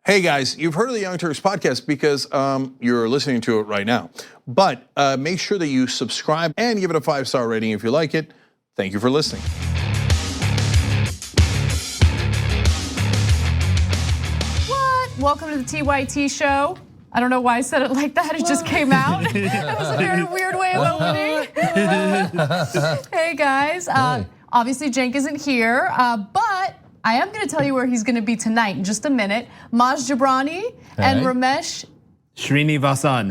Hey guys, you've heard of the Young Turks podcast because you're listening to it right now. But make sure that you subscribe and give it a 5-star rating if you like it. Thank you for listening. What? Welcome to the TYT show. I don't know why I said it like that. It just came out. That was a very weird way of opening. Hey guys. Obviously Cenk isn't here, but I am going to tell you where he's going to be tonight in just a minute. Maz Jobrani and Ramesh Srinivasan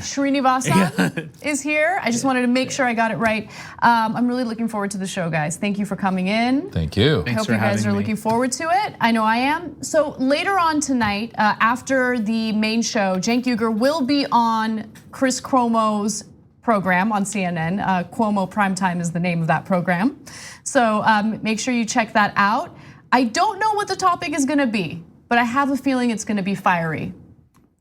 is here. I just wanted to make sure I got it right. I'm really looking forward to the show, guys. Thank you for coming in. Thank you. I hope you guys are looking forward to it. I know I am. So later on tonight, after the main show, Cenk Uygur will be on Chris Cuomo's program on CNN. Cuomo Primetime is the name of that program. So make sure you check that out. I don't know what the topic is gonna be, but I have a feeling it's gonna be fiery.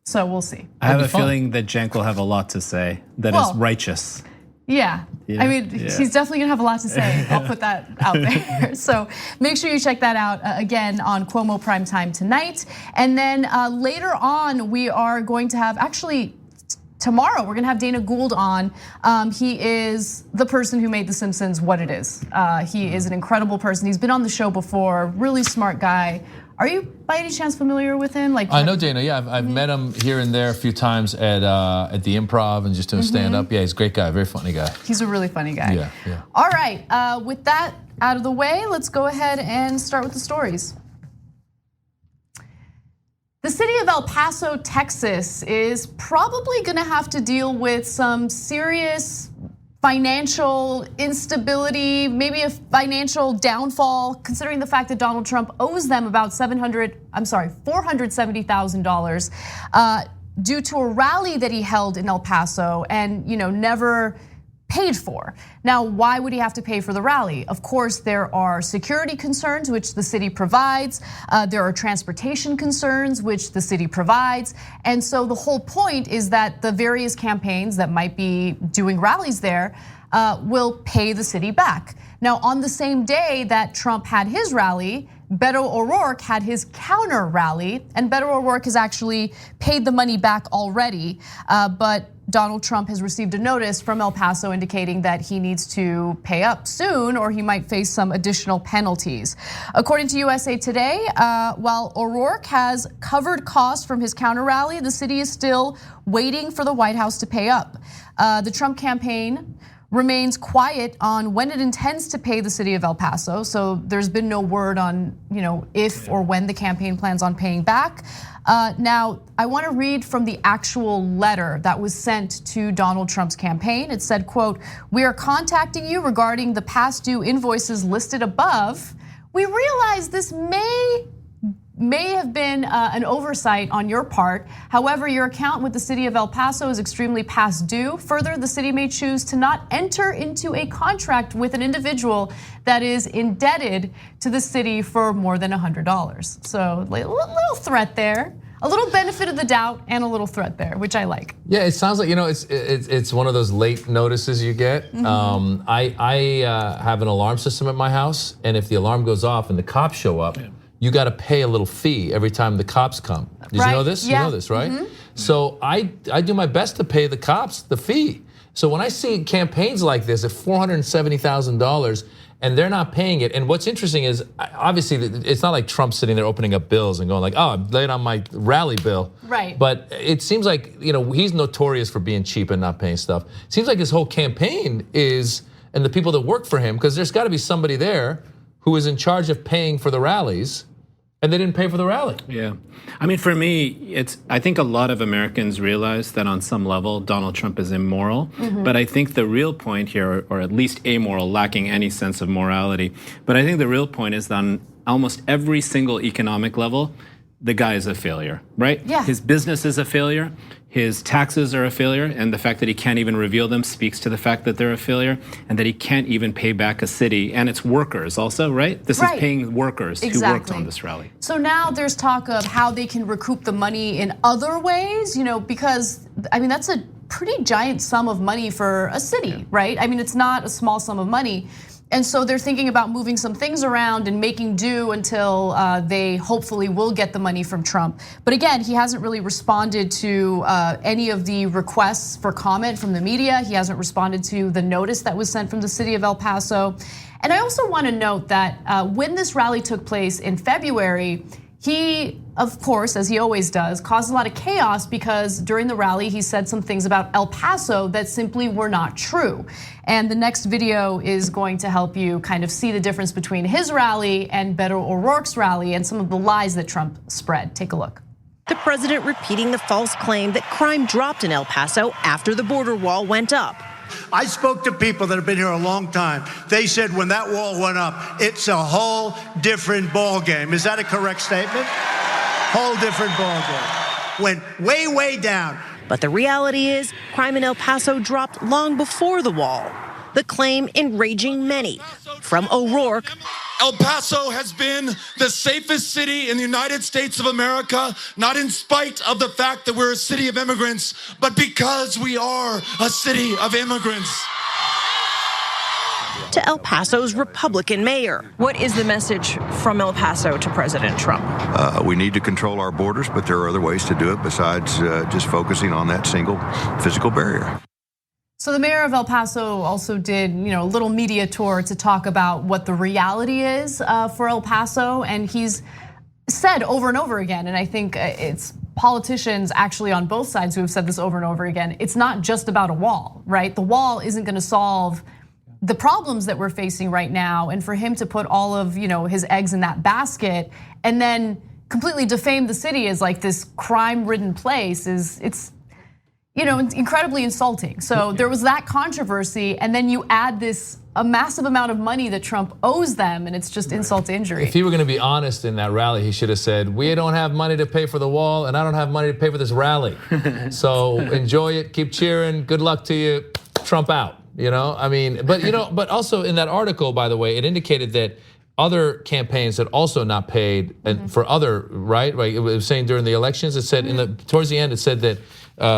So we'll see. I have a feeling that Cenk will have a lot to say that is righteous. Yeah, I mean, he's definitely gonna have a lot to say. I'll put that out there. So make sure you check that out again on Cuomo Primetime tonight. And then later on, we are going to have, actually, tomorrow, we're gonna have Dana Gould on. He is the person who made The Simpsons what it is. He is an incredible person. He's been on the show before, really smart guy. Are you by any chance familiar with him? Like, I know Dana, yeah, I've met him here and there a few times at the Improv and just doing stand up. Yeah, he's a great guy, very funny guy. He's a really funny guy. Yeah. All right, with that out of the way, let's go ahead and start with the stories. The city of El Paso, Texas is probably gonna have to deal with some serious financial instability, maybe a financial downfall, considering the fact that Donald Trump owes them about $470,000 due to a rally that he held in El Paso and never paid for. Now, why would he have to pay for the rally? Of course, there are security concerns, which the city provides. There are transportation concerns, which the city provides. And so the whole point is that the various campaigns that might be doing rallies there will pay the city back. Now, on the same day that Trump had his rally, Beto O'Rourke had his counter rally, and Beto O'Rourke has actually paid the money back already, but Donald Trump has received a notice from El Paso indicating that he needs to pay up soon or he might face some additional penalties. According to USA Today, while O'Rourke has covered costs from his counter rally, the city is still waiting for the White House to pay up. The Trump campaign remains quiet on when it intends to pay the city of El Paso. So there's been no word on if or when the campaign plans on paying back. Now, I want to read from the actual letter that was sent to Donald Trump's campaign. It said, quote, "We are contacting you regarding the past due invoices listed above. We realize this may have been an oversight on your part. However, your account with the city of El Paso is extremely past due. Further, the city may choose to not enter into a contract with an individual that is indebted to the city for more than $100. So a little threat there. A little benefit of the doubt and a little threat there, which I like. Yeah, it sounds like it's one of those late notices you get. I have an alarm system at my house, and if the alarm goes off and the cops show up, you got to pay a little fee every time the cops come. Did you know this? Yeah. You know this, right? So I do my best to pay the cops the fee. So when I see campaigns like this at $470,000 and they're not paying it, and what's interesting is obviously it's not like Trump sitting there opening up bills and going like, "Oh, I'm late on my rally bill." Right. But it seems like he's notorious for being cheap and not paying stuff. It seems like his whole campaign is, and the people that work for him, because there's got to be somebody there who is in charge of paying for the rallies. And they didn't pay for the rally. Yeah, I mean, for me, I think a lot of Americans realize that on some level, Donald Trump is immoral. But I think the real point here, or at least amoral, lacking any sense of morality. But I think the real point is that on almost every single economic level, the guy is a failure, right? Yeah. His business is a failure. His taxes are a failure, and the fact that he can't even reveal them speaks to the fact that they're a failure, and that he can't even pay back a city and its workers also, right? This is paying workers who worked on this rally. So now there's talk of how they can recoup the money in other ways, because I mean that's a pretty giant sum of money for a city, right? I mean it's not a small sum of money. And so they're thinking about moving some things around and making do until they hopefully will get the money from Trump. But again, he hasn't really responded to any of the requests for comment from the media. He hasn't responded to the notice that was sent from the city of El Paso. And I also want to note that when this rally took place in February, he, of course, as he always does, caused a lot of chaos because during the rally, he said some things about El Paso that simply were not true. And the next video is going to help you kind of see the difference between his rally and Beto O'Rourke's rally and some of the lies that Trump spread. Take a look. The president repeating the false claim that crime dropped in El Paso after the border wall went up. I spoke to people that have been here a long time. They said when that wall went up, it's a whole different ball game. Is that a correct statement? Whole different ball game. Went way, way down. But the reality is, crime in El Paso dropped long before the wall. The claim enraging many. From O'Rourke, El Paso has been the safest city in the United States of America, not in spite of the fact that we're a city of immigrants, but because we are a city of immigrants. To El Paso's Republican mayor. What is the message from El Paso to President Trump? We need to control our borders, but there are other ways to do it besides just focusing on that single physical barrier. So the mayor of El Paso also did, a little media tour to talk about what the reality is for El Paso, and he's said over and over again, and I think it's politicians actually on both sides who have said this over and over again. It's not just about a wall, right? The wall isn't going to solve the problems that we're facing right now, and for him to put all of his eggs in that basket and then completely defame the city as like this crime-ridden place it's incredibly insulting. So there was that controversy, and then you add a massive amount of money that Trump owes them, and it's just insult to injury. If he were going to be honest in that rally, he should have said, "We don't have money to pay for the wall, and I don't have money to pay for this rally. So enjoy it, keep cheering, good luck to you, Trump out." But also in that article, by the way, it indicated that other campaigns had also not paid, and for other right. It was saying during the elections, it said towards the end, it said that.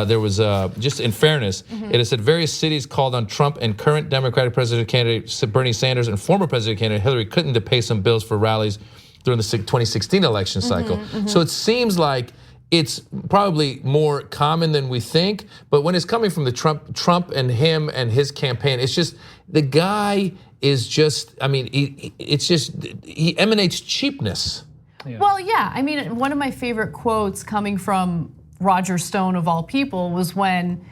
There was, just in fairness, it has said various cities called on Trump and current Democratic president candidate Bernie Sanders and former president candidate Hillary Clinton to pay some bills for rallies during the 2016 election cycle. So it seems like it's probably more common than we think, but when it's coming from the Trump and him and his campaign, it's just, the guy is just, he emanates cheapness. Yeah. Well, yeah, one of my favorite quotes coming from Roger Stone of all people was when,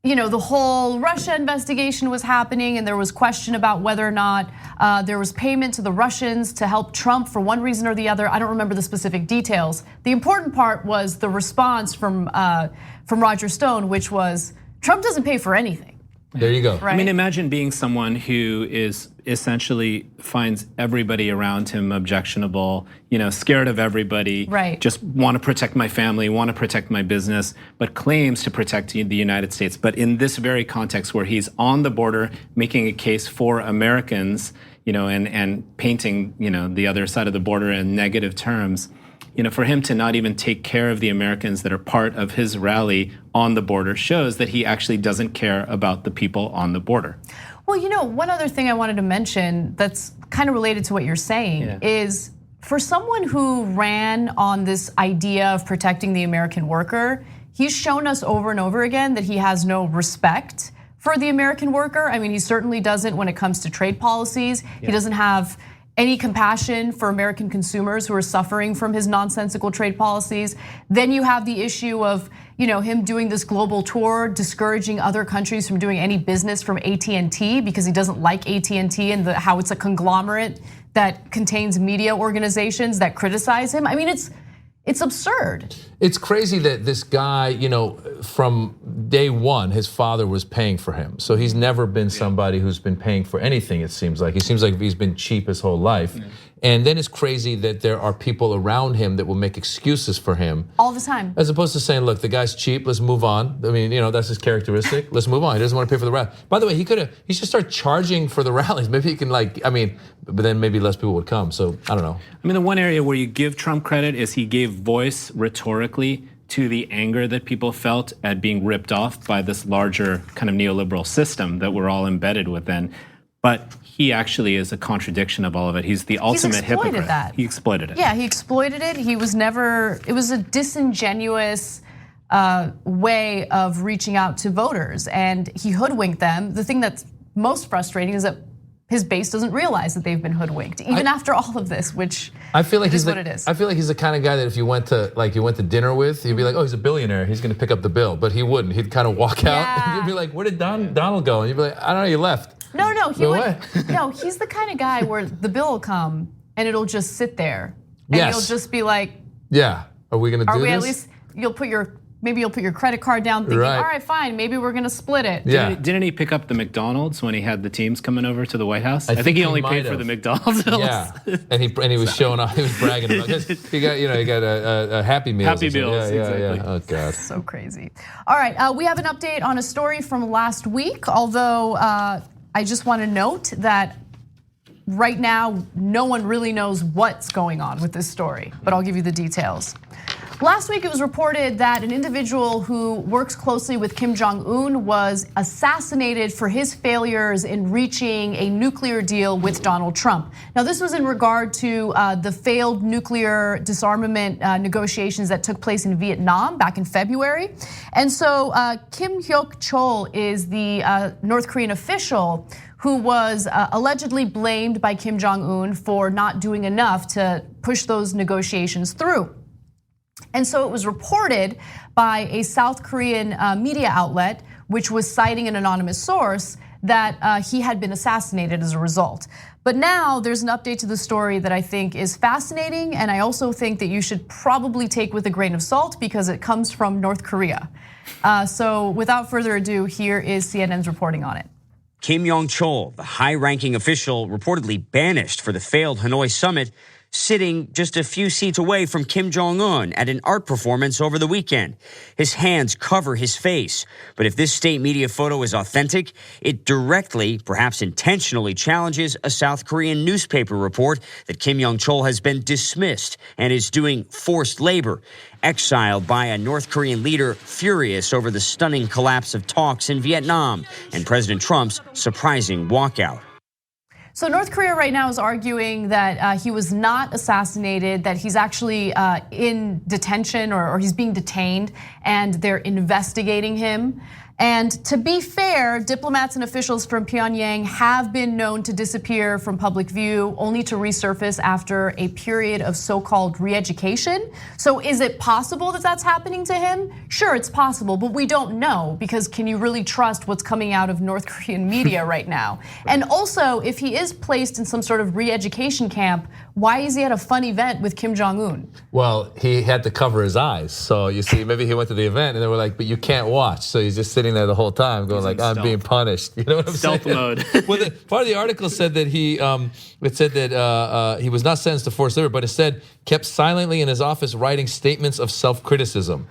the whole Russia investigation was happening and there was question about whether or not there was payment to the Russians to help Trump for one reason or the other. I don't remember the specific details. The important part was the response from Roger Stone, which was Trump doesn't pay for anything. There you go. Right? Imagine being someone who is essentially finds everybody around him objectionable, scared of everybody, right? Just want to protect my family, want to protect my business, but claims to protect the United States. But in this very context where he's on the border making a case for Americans, and painting, the other side of the border in negative terms, for him to not even take care of the Americans that are part of his rally on the border shows that he actually doesn't care about the people on the border. Well, one other thing I wanted to mention that's kind of related to what you're saying is for someone who ran on this idea of protecting the American worker, he's shown us over and over again that he has no respect for the American worker. He certainly doesn't when it comes to trade policies. He doesn't have any compassion for American consumers who are suffering from his nonsensical trade policies. Then you have the issue of him doing this global tour, discouraging other countries from doing any business from AT&T because he doesn't like AT&T and how it's a conglomerate that contains media organizations that criticize him. It's absurd. It's crazy that this guy, from day one, his father was paying for him. So he's never been somebody who's been paying for anything, it seems like. He seems like he's been cheap his whole life. And then it's crazy that there are people around him that will make excuses for him. All the time. As opposed to saying, look, the guy's cheap, let's move on. That's his characteristic. Let's move on. He doesn't want to pay for the rally. By the way, he should start charging for the rallies. Maybe he can but then maybe less people would come. So I don't know. The one area where you give Trump credit is he gave voice rhetorically to the anger that people felt at being ripped off by this larger kind of neoliberal system that we're all embedded within. But he actually is a contradiction of all of it. He's the ultimate hypocrite. That. He exploited it. Yeah, he exploited it. He was never, it was a disingenuous way of reaching out to voters, and he hoodwinked them. The thing that's most frustrating is that his base doesn't realize that they've been hoodwinked, even after all of this, which I feel like is what it is. I feel like he's the kind of guy that if you went to dinner with, you'd be like, oh, he's a billionaire, he's gonna pick up the bill. But he wouldn't. He'd kind of walk out, and you'd be like, where did Donald go? And you'd be like, I don't know, you left. No, he would. No, he's the kind of guy where the bill will come and it'll just sit there, and you'll just be like, yeah, are we gonna do this? Are we at least? Maybe you'll put your credit card down, thinking, all right, fine, maybe we're gonna split it. Yeah. Didn't he pick up the McDonald's when he had the teams coming over to the White House? I think he only paid for the McDonald's bills. Yeah, and he was showing off, he was bragging about it. He got a Happy Meals. Happy Meals, exactly. Yeah. Oh God. So crazy. All right, we have an update on a story from last week, although I just want to note that right now, no one really knows what's going on with this story, but I'll give you the details. Last week, it was reported that an individual who works closely with Kim Jong-un was assassinated for his failures in reaching a nuclear deal with Donald Trump. Now, this was in regard to the failed nuclear disarmament negotiations that took place in Vietnam back in February. And so Kim Hyok-chol is the North Korean official who was allegedly blamed by Kim Jong-un for not doing enough to push those negotiations through. And so it was reported by a South Korean media outlet, which was citing an anonymous source, that he had been assassinated as a result. But now there's an update to the story that I think is fascinating, and I also think that you should probably take with a grain of salt because it comes from North Korea. So without further ado, here is CNN's reporting on it. Kim Yong-chol, the high-ranking official reportedly banished for the failed Hanoi summit, sitting just a few seats away from Kim Jong-un at an art performance over the weekend. His hands cover his face. But if this state media photo is authentic, it directly, perhaps intentionally, challenges a South Korean newspaper report that Kim Yong-chol has been dismissed and is doing forced labor, exiled by a North Korean leader furious over the stunning collapse of talks in Vietnam and President Trump's surprising walkout. So North Korea right now is arguing that he was not assassinated, that he's actually in detention or he's being detained, and they're investigating him. And to be fair, diplomats and officials from Pyongyang have been known to disappear from public view, only to resurface after a period of so-called re-education. So is it possible that that's happening to him? Sure, it's possible, but we don't know, because can you really trust what's coming out of North Korean media right now? And also, if he is placed in some sort of re-education camp, why is he at a fun event with Kim Jong-un? Well, he had to cover his eyes. So you see, maybe he went to the event and they were like, but you can't watch. So he's just sitting there the whole time going like, I'm being punished. You know what I'm saying? Stealth mode. Well, part of the article said that he was not sentenced to forced labor, but instead kept silently in his office writing statements of self-criticism,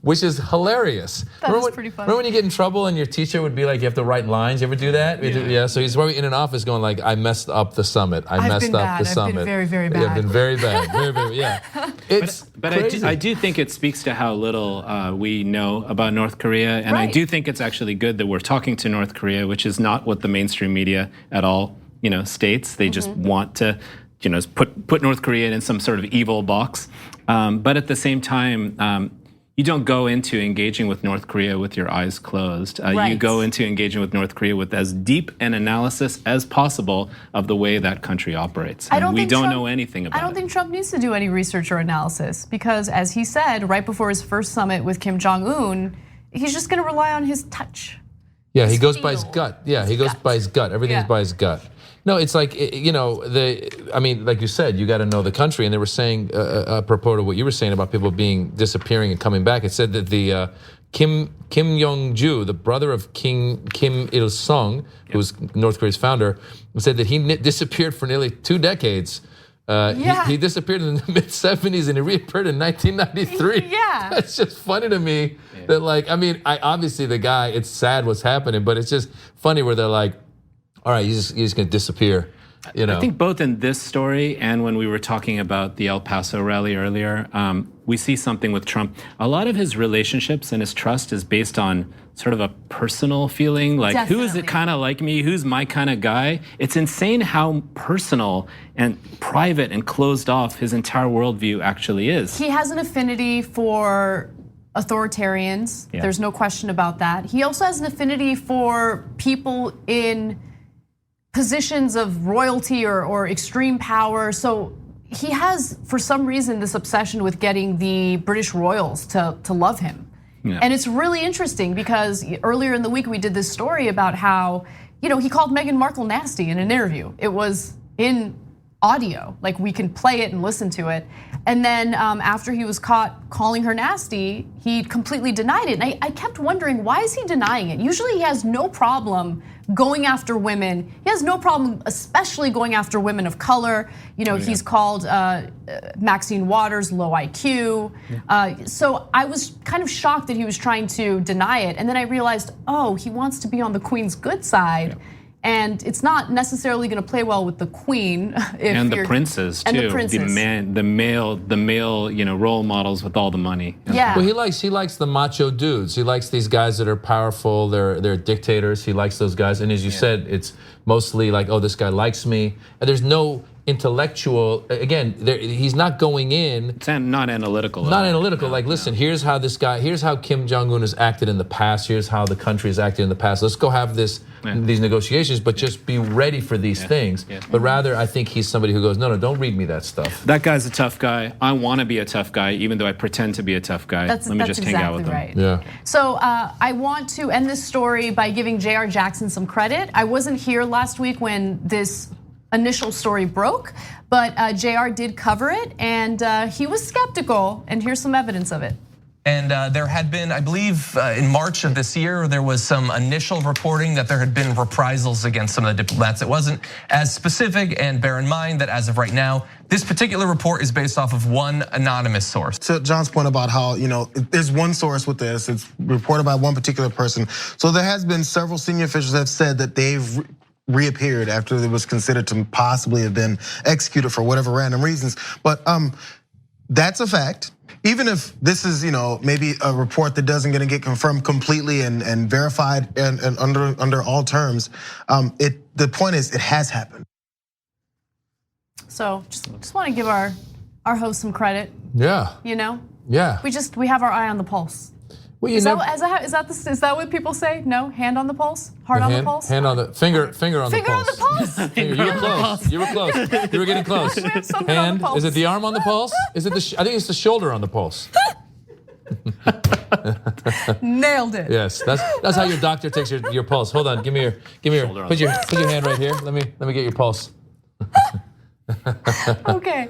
which is hilarious. That's pretty funny. Remember when you get in trouble and your teacher would be like, you have to write lines? You ever do that? Yeah. So he's probably in an office going like, I messed up the summit. I messed up the summit. I've been very, very bad. Yeah, been very bad. Very, very, yeah. But I do think it speaks to how little we know about North Korea. And I do think it's actually good that we're talking to North Korea, which is not what the mainstream media at all, states. They just want to, put North Korea in some sort of evil box. But at the same time, you don't go into engaging with North Korea with your eyes closed. You go into engaging with North Korea with as deep an analysis as possible of the way that country operates. And we don't know anything about it. I don't think Trump needs to do any research or analysis, because as he said right before his first summit with Kim Jong-un, he's just gonna rely on his touch. Yeah, he goes by his gut. Yeah, he goes by his gut. Everything's by his gut. No, it's like, like you said, you got to know the country. And they were saying, apropos to what you were saying about people disappearing and coming back, it said that the Kim Yong-ju, the brother of Kim Il-sung, who was North Korea's founder, said that he disappeared for nearly 2 decades. He disappeared in the mid-70s and he reappeared in 1993. Yeah. That's just funny to me. That obviously the guy, it's sad what's happening, but it's just funny where they're like, all right, he's just gonna disappear. You know? I think both in this story and when we were talking about the El Paso rally earlier, we see something with Trump. A lot of his relationships and his trust is based on sort of a personal feeling, like who is it kind of like me, who's my kind of guy. It's insane how personal and private and closed off his entire worldview actually is. He has an affinity for authoritarians. Yeah. There's no question about that. He also has an affinity for people in positions of royalty or extreme power. So he has, for some reason, this obsession with getting the British royals to love him. Yeah. And it's really interesting because earlier in the week we did this story about how, he called Meghan Markle nasty in an interview. It was in audio, like we can play it and listen to it. And then after he was caught calling her nasty, he completely denied it. And I kept wondering, why is he denying it? Usually he has no problem going after women. He has no problem, especially going after women of color. He's called Maxine Waters low IQ. So I was kind of shocked that he was trying to deny it. And then I realized, he wants to be on the Queen's good side. Yeah. And it's not necessarily going to play well with the Queen and the princes too. And the princes. The male, role models with all the money. Yeah. Well, he likes the macho dudes. He likes these guys that are powerful. They're dictators. He likes those guys. And as you said, it's mostly like, this guy likes me. And there's no intellectual. Again, he's not going in. It's not analytical. Not analytical. Like, listen, here's how Kim Jong-un has acted in the past. Here's how the country has acted in the past. Let's go have these negotiations, but just be ready for these things. Yeah. But rather, I think he's somebody who goes, no, don't read me that stuff. That guy's a tough guy. I want to be a tough guy, even though I pretend to be a tough guy. Let me just hang out with him. Right. Yeah. So I want to end this story by giving J.R. Jackson some credit. I wasn't here last week when this initial story broke, but JR did cover it, and he was skeptical, and here's some evidence of it. And there had been, I believe, in March of this year, there was some initial reporting that there had been reprisals against some of the diplomats. It wasn't as specific, and bear in mind that as of right now, this particular report is based off of one anonymous source. To John's point about how, there's one source with this, it's reported by one particular person. So there has been several senior officials that have said that they've reappeared after it was considered to possibly have been executed for whatever random reasons. But that's a fact. Even if this is, maybe a report that doesn't get confirmed completely and verified and under all terms, the point is it has happened. So just want to give our host some credit. Yeah. Yeah. We have our eye on the pulse. Well, is that what people say? No, hand on the pulse, heart on the pulse. Hand on the finger on the pulse. Finger on the pulse. You were close. You were close. You were getting close. Hand. Is it the arm on the pulse? Is it I think it's the shoulder on the pulse. Nailed it. Yes, that's how your doctor takes your pulse. Hold on, give me your. Put your hand right here. Let me get your pulse. Okay,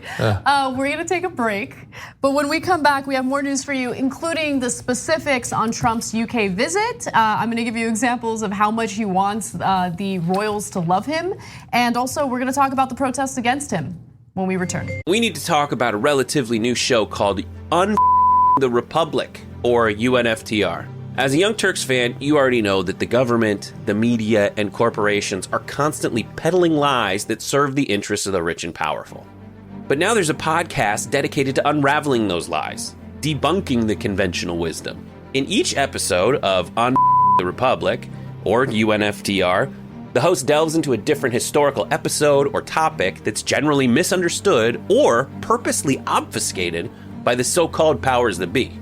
we're gonna take a break, but when we come back, we have more news for you, including the specifics on Trump's UK visit. I'm gonna give you examples of how much he wants the royals to love him, and also we're gonna talk about the protests against him when we return. We need to talk about a relatively new show called the Republic, or UNFTR. As a Young Turks fan, you already know that the government, the media, and corporations are constantly peddling lies that serve the interests of the rich and powerful. But now there's a podcast dedicated to unraveling those lies, debunking the conventional wisdom. In each episode of the Republic, or UNFTR, the host delves into a different historical episode or topic that's generally misunderstood or purposely obfuscated by the so-called powers that be,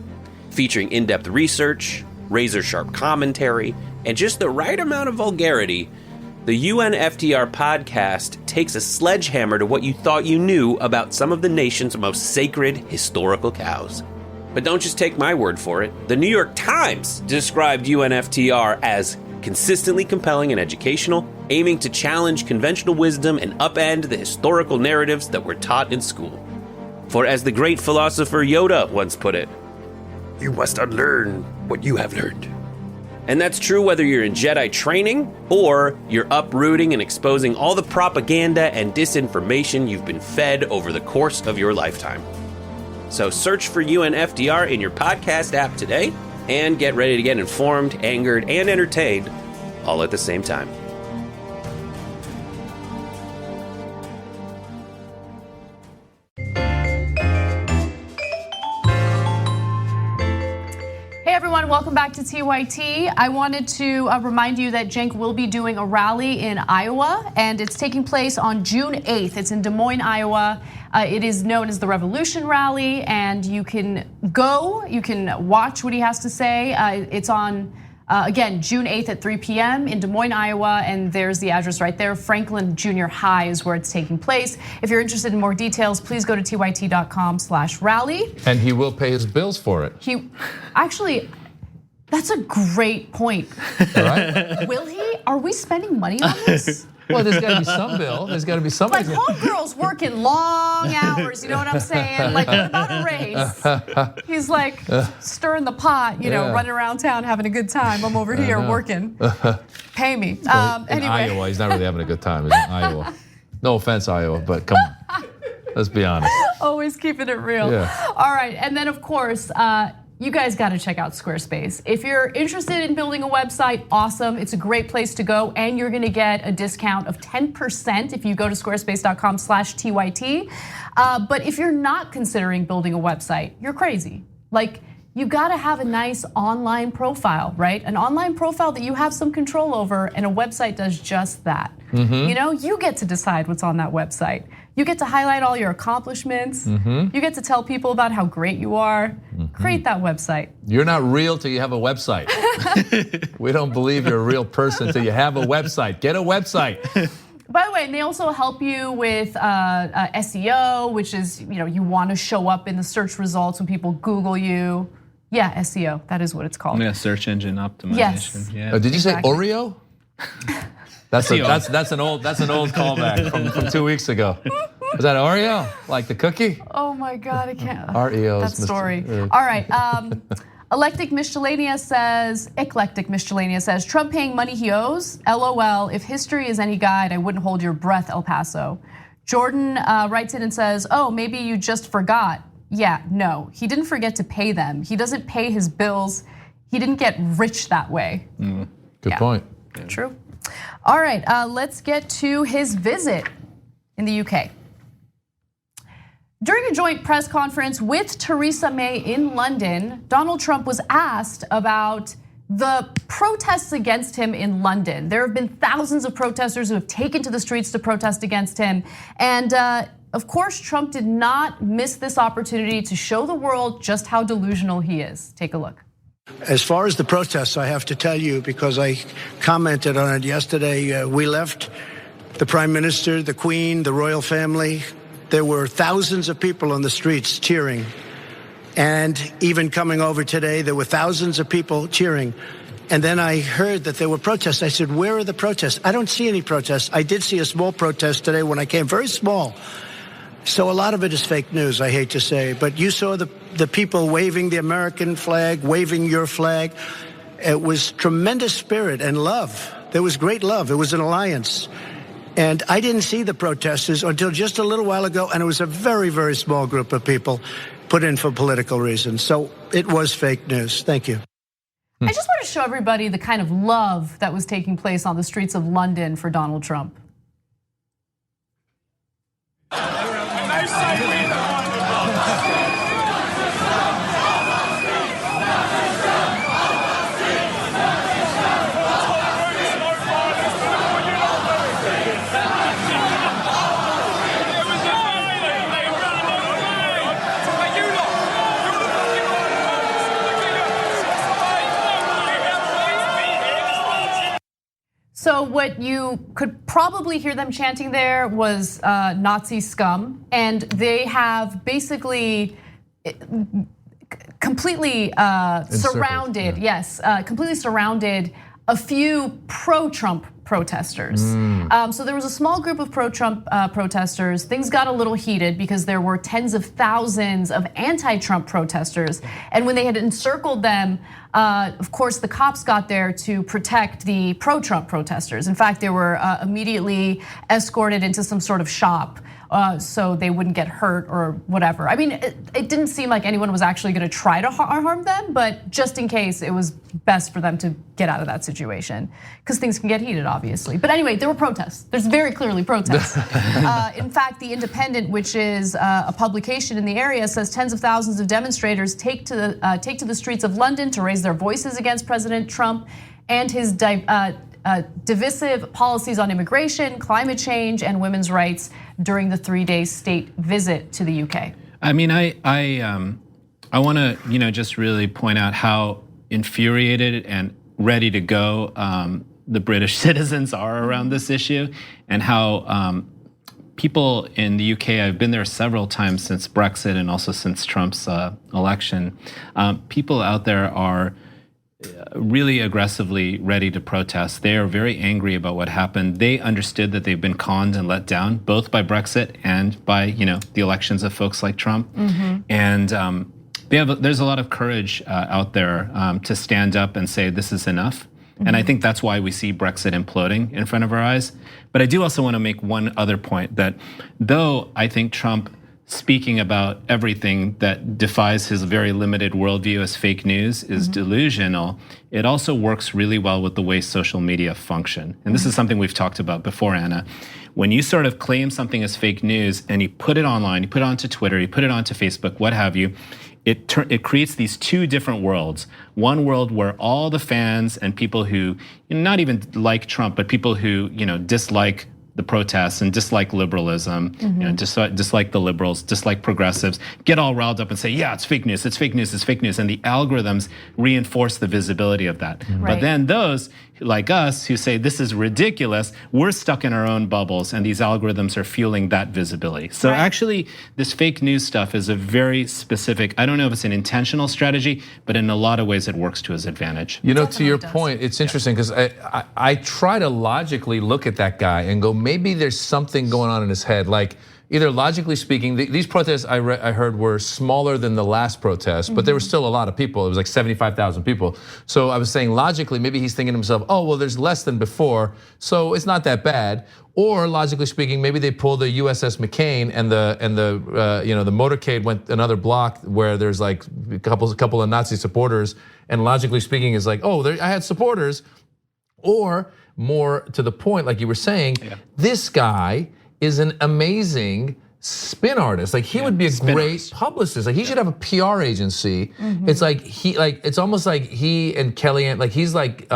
featuring in-depth research, razor-sharp commentary, and just the right amount of vulgarity. The UNFTR podcast takes a sledgehammer to what you thought you knew about some of the nation's most sacred historical cows. But don't just take my word for it. The New York Times described UNFTR as consistently compelling and educational, aiming to challenge conventional wisdom and upend the historical narratives that were taught in school. For as the great philosopher Yoda once put it, you must unlearn what you have learned. And that's true whether you're in Jedi training or you're uprooting and exposing all the propaganda and disinformation you've been fed over the course of your lifetime. So search for UNFTR in your podcast app today and get ready to get informed, angered, and entertained all at the same time. Hey everyone, welcome back to TYT. I wanted to remind you that Cenk will be doing a rally in Iowa, and it's taking place on June 8th. It's in Des Moines, Iowa. It is known as the Revolution Rally, and you can go, you can watch what he has to say. It's on, again, June 8th at 3 p.m. in Des Moines, Iowa, and there's the address right there. Franklin Junior High is where it's taking place. If you're interested in more details, please go to tyt.com/rally. And he will pay his bills for it. Actually, that's a great point. All right? Will he? Are we spending money on this? Well, there's got to be some bill. There's got to be somebody. Like homegirl's working long hours, you know what I'm saying? Like what about a race? He's like stirring the pot, running around town having a good time. I'm over here working. Pay me. In Anyway. Iowa, he's not really having a good time. He's in Iowa. No offense, Iowa, but come on. Let's be honest. Always keeping it real. Yeah. All right, and then of course, you guys got to check out Squarespace. If you're interested in building a website, awesome. It's a great place to go, and you're gonna get a discount of 10% if you go to squarespace.com/TYT. But if you're not considering building a website, you're crazy. Like, you gotta have a nice online profile, right? An online profile that you have some control over, and a website does just that. You get to decide what's on that website. You get to highlight all your accomplishments. You get to tell people about how great you are. Create that website. You're not real till you have a website. We don't believe you're a real person till you have a website. Get a website. By the way, and they also help you with SEO, which is, you want to show up in the search results when people Google you. Yeah, SEO, that is what it's called. Yeah, search engine optimization. Yes. Yeah. Did you say Oreo? That's an old callback from 2 weeks ago. Was that Oreo? Like the cookie? Oh my God, I can't. REO. That story. All right. Eclectic Miscellanea says, Trump paying money he owes? LOL, if history is any guide, I wouldn't hold your breath, El Paso. Jordan writes in and says, oh, maybe you just forgot. Yeah, no, he didn't forget to pay them. He doesn't pay his bills. He didn't get rich that way. Good point. True. All right, let's get to his visit in the UK. During a joint press conference with Theresa May in London, Donald Trump was asked about the protests against him in London. There have been thousands of protesters who have taken to the streets to protest against him. And of course, Trump did not miss this opportunity to show the world just how delusional he is. Take a look. As far as the protests, I have to tell you, because I commented on it yesterday, we left the Prime Minister, the Queen, the royal family. There were thousands of people on the streets cheering. And even coming over today, there were thousands of people cheering. And then I heard that there were protests. I said, where are the protests? I don't see any protests. I did see a small protest today when I came, very small. So a lot of it is fake news, I hate to say. But you saw the people waving the American flag, waving your flag. It was tremendous spirit and love. There was great love. It was an alliance. And I didn't see the protesters until just a little while ago, and it was a very, very small group of people put in for political reasons. So it was fake news. Thank you. I just want to show everybody the kind of love that was taking place on the streets of London for Donald Trump. So what you could probably hear them chanting there was Nazi scum, and they have basically completely surrounded, completely surrounded a few pro-Trump protesters. So there was a small group of pro-Trump protesters. Things got a little heated because there were tens of thousands of anti-Trump protesters. And when they had encircled them, of course, the cops got there to protect the pro-Trump protesters. In fact, they were immediately escorted into some sort of shop so they wouldn't get hurt or whatever. I mean, it didn't seem like anyone was actually going to try to harm them, but just in case, it was best for them to get out of that situation because things can get heated, obviously. But anyway, there were protests. There's very clearly protests. In fact, The Independent, which is a publication in the area, says tens of thousands of demonstrators take to the streets of London to raise their voices against President Trump and his divisive policies on immigration, climate change, and women's rights during the 3-day state visit to the UK. I mean, I want to just really point out how infuriated and ready to go the British citizens are around this issue, and how people in the UK, I've been there several times since Brexit and also since Trump's election. People out there are really aggressively ready to protest. They are very angry about what happened. They understood that they've been conned and let down, both by Brexit and by the elections of folks like Trump. And there's a lot of courage out there to stand up and say this is enough. And I think that's why we see Brexit imploding in front of our eyes. But I do also want to make one other point, that though I think Trump speaking about everything that defies his very limited worldview as fake news is delusional, it also works really well with the way social media function. And this is something we've talked about before, Anna. When you sort of claim something as fake news and you put it online, you put it onto Twitter, you put it onto Facebook, what have you, it creates these two different worlds. One world where all the fans and people who not even like Trump, but people who dislike the protests and dislike liberalism, dislike the liberals, dislike progressives, get all riled up and say, yeah, it's fake news, it's fake news, it's fake news. And the algorithms reinforce the visibility of that. But then those like us who say this is ridiculous, we're stuck in our own bubbles and these algorithms are fueling that visibility. So actually this fake news stuff is a very specific, I don't know if it's an intentional strategy, but in a lot of ways it works to his advantage. To your point, it's interesting because I try to logically look at that guy and go, maybe there's something going on in his head. Like either logically speaking, these protests I heard were smaller than the last protest, but there were still a lot of people. It was like 75,000 people. So I was saying logically, maybe he's thinking to himself, oh, well, there's less than before, so it's not that bad. Or logically speaking, maybe they pulled the USS McCain and the motorcade went another block where there's like a couple of Nazi supporters, and logically speaking is like, oh, I had supporters. Or more to the point, like you were saying, this guy is an amazing spin artist. Like he would be a great publicist. Like he should have a PR agency. It's like it's almost like he and Kellyanne, like he's like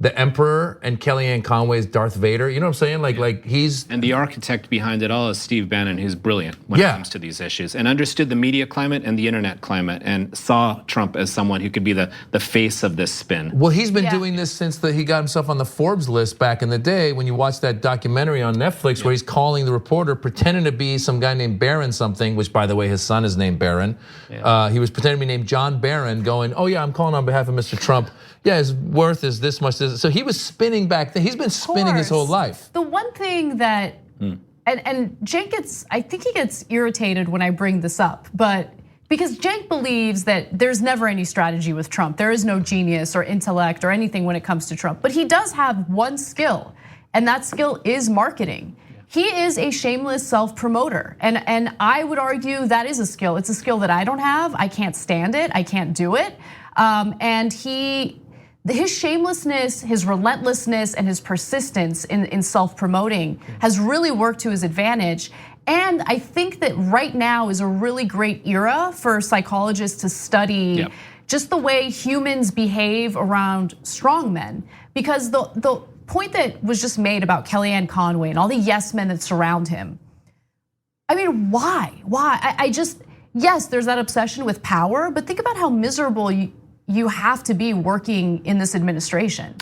the Emperor and Kellyanne Conway's Darth Vader. You know what I'm saying? Like he's and the architect behind it all is Steve Bannon, who's brilliant when it comes to these issues and understood the media climate and the internet climate and saw Trump as someone who could be the face of this spin. Well, he's been doing this since he got himself on the Forbes list back in the day. When you watch that documentary on Netflix where he's calling the reporter, pretending to be some guy named Barron something, which by the way his son is named Barron. He was pretending to be named John Barron, going, oh yeah, I'm calling on behalf of Mr. Trump. Yeah, his worth is this much. So he was spinning back then. He's been spinning his whole life. The one thing that, and Cenk I think he gets irritated when I bring this up, but because Cenk believes that there's never any strategy with Trump. There is no genius or intellect or anything when it comes to Trump, but he does have one skill, and that skill is marketing. He is a shameless self-promoter, and I would argue that is a skill. It's a skill that I don't have. I can't stand it. I can't do it. And his shamelessness, his relentlessness, and his persistence in self-promoting has really worked to his advantage. And I think that right now is a really great era for psychologists to study just the way humans behave around strongmen. Because the point that was just made about Kellyanne Conway and all the yes men that surround him, I mean, why? Yes, there's that obsession with power, but think about how miserable you have to be working in this administration.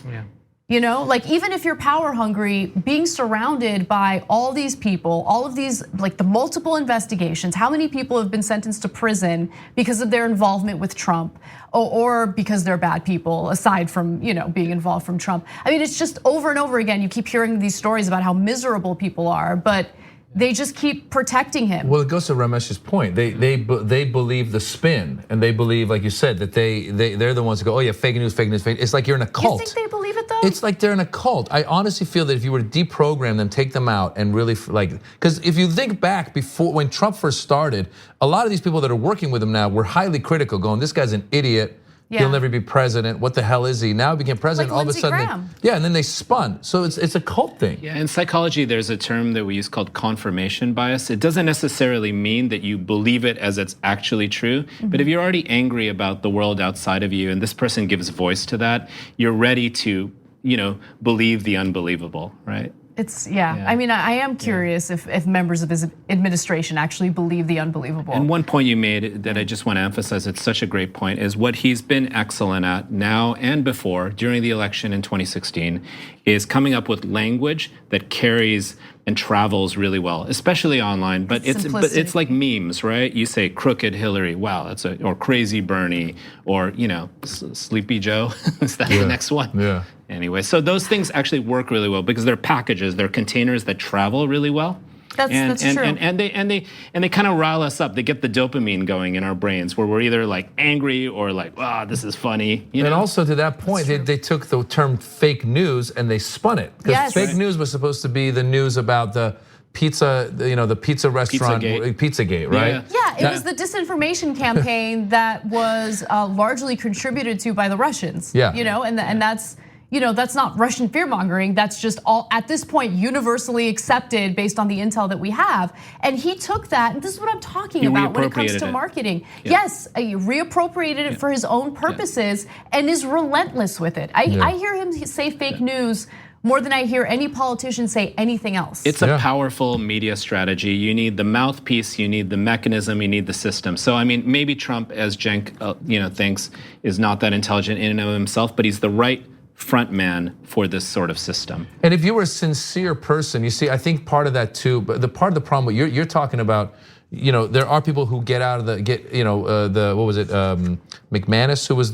Like even if you're power hungry, being surrounded by all these people, all of these, like the multiple investigations, how many people have been sentenced to prison because of their involvement with Trump or because they're bad people, aside from being involved from Trump. I mean, it's just over and over again, you keep hearing these stories about how miserable people are, but they just keep protecting him. Well, it goes to Ramesh's point. They believe the spin, and they believe, like you said, that they're the ones who go, oh yeah, fake news, fake news, fake. It's like you're in a cult. You think they believe it it though? It's like they're in a cult. I honestly feel that if you were to deprogram them, take them out, and really because if you think back before when Trump first started, a lot of these people that are working with him now were highly critical, going, "This guy's an idiot. Yeah. He'll never be president. What the hell is he?" Now he became president. Like all of a Lindsey sudden, Graham. and then they spun. So it's a cult thing. Yeah, in psychology, there's a term that we use called confirmation bias. It doesn't necessarily mean that you believe it as it's actually true, but if you're already angry about the world outside of you and this person gives voice to that, you're ready to, believe the unbelievable, right? I mean, I am curious if members of his administration actually believe the unbelievable. And one point you made that I just want to emphasize, it's such a great point, is what he's been excellent at now and before, during the election in 2016, is coming up with language that carries and travels really well, especially online. But it's like memes, right? You say crooked Hillary, wow, or crazy Bernie, or Sleepy Joe. Is that the next one? Yeah. Anyway, so those things actually work really well because they're packages, they're containers that travel really well. That's true. And they kind of rile us up. They get the dopamine going in our brains where we're either like angry or like, wow, this is funny. And also to that point, they took the term fake news and they spun it. Because fake news was supposed to be the news about the pizza, the pizza restaurant, Pizzagate, right? Yeah, it was the disinformation campaign that was largely contributed to by the Russians. Yeah. And that's. That's not Russian fear-mongering. That's just all, at this point, universally accepted based on the intel that we have. And he took that, and this is what I'm talking about when it comes to marketing. Yeah. Yes, he reappropriated it for his own purposes and is relentless with it. I hear him say fake news more than I hear any politician say anything else. It's a powerful media strategy. You need the mouthpiece, you need the mechanism, you need the system. So I mean, maybe Trump, as Cenk thinks, is not that intelligent in and of himself, but he's the right front man for this sort of system. And if you were a sincere person, you see, I think part of that too, but the part of the problem you're talking about, there are people who get out of what was it, McManus, who was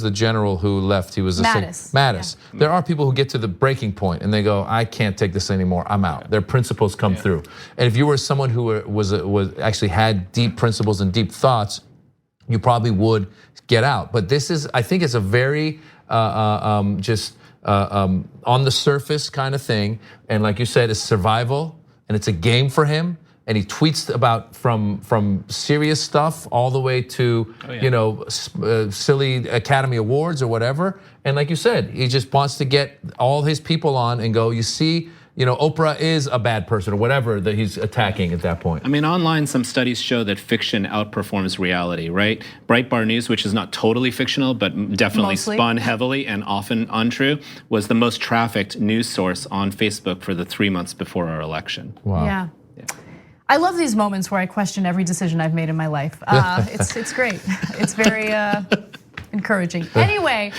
the general who left? He was Mattis. Yeah. There are people who get to the breaking point and they go, I can't take this anymore. I'm out. Their principles come through. And if you were someone who was actually had deep principles and deep thoughts, you probably would get out. But this is, I think, it's a very on the surface kind of thing, and like you said, it's survival, and it's a game for him. And he tweets about from serious stuff all the way to silly Academy Awards or whatever. And like you said, he just wants to get all his people on and go, you see, Oprah is a bad person or whatever that he's attacking at that point. I mean, online, some studies show that fiction outperforms reality, right? Breitbart News, which is not totally fictional, but definitely spun heavily and often untrue, was the most trafficked news source on Facebook for the 3 months before our election. Wow. Yeah. I love these moments where I question every decision I've made in my life. It's great. It's very encouraging. Anyway,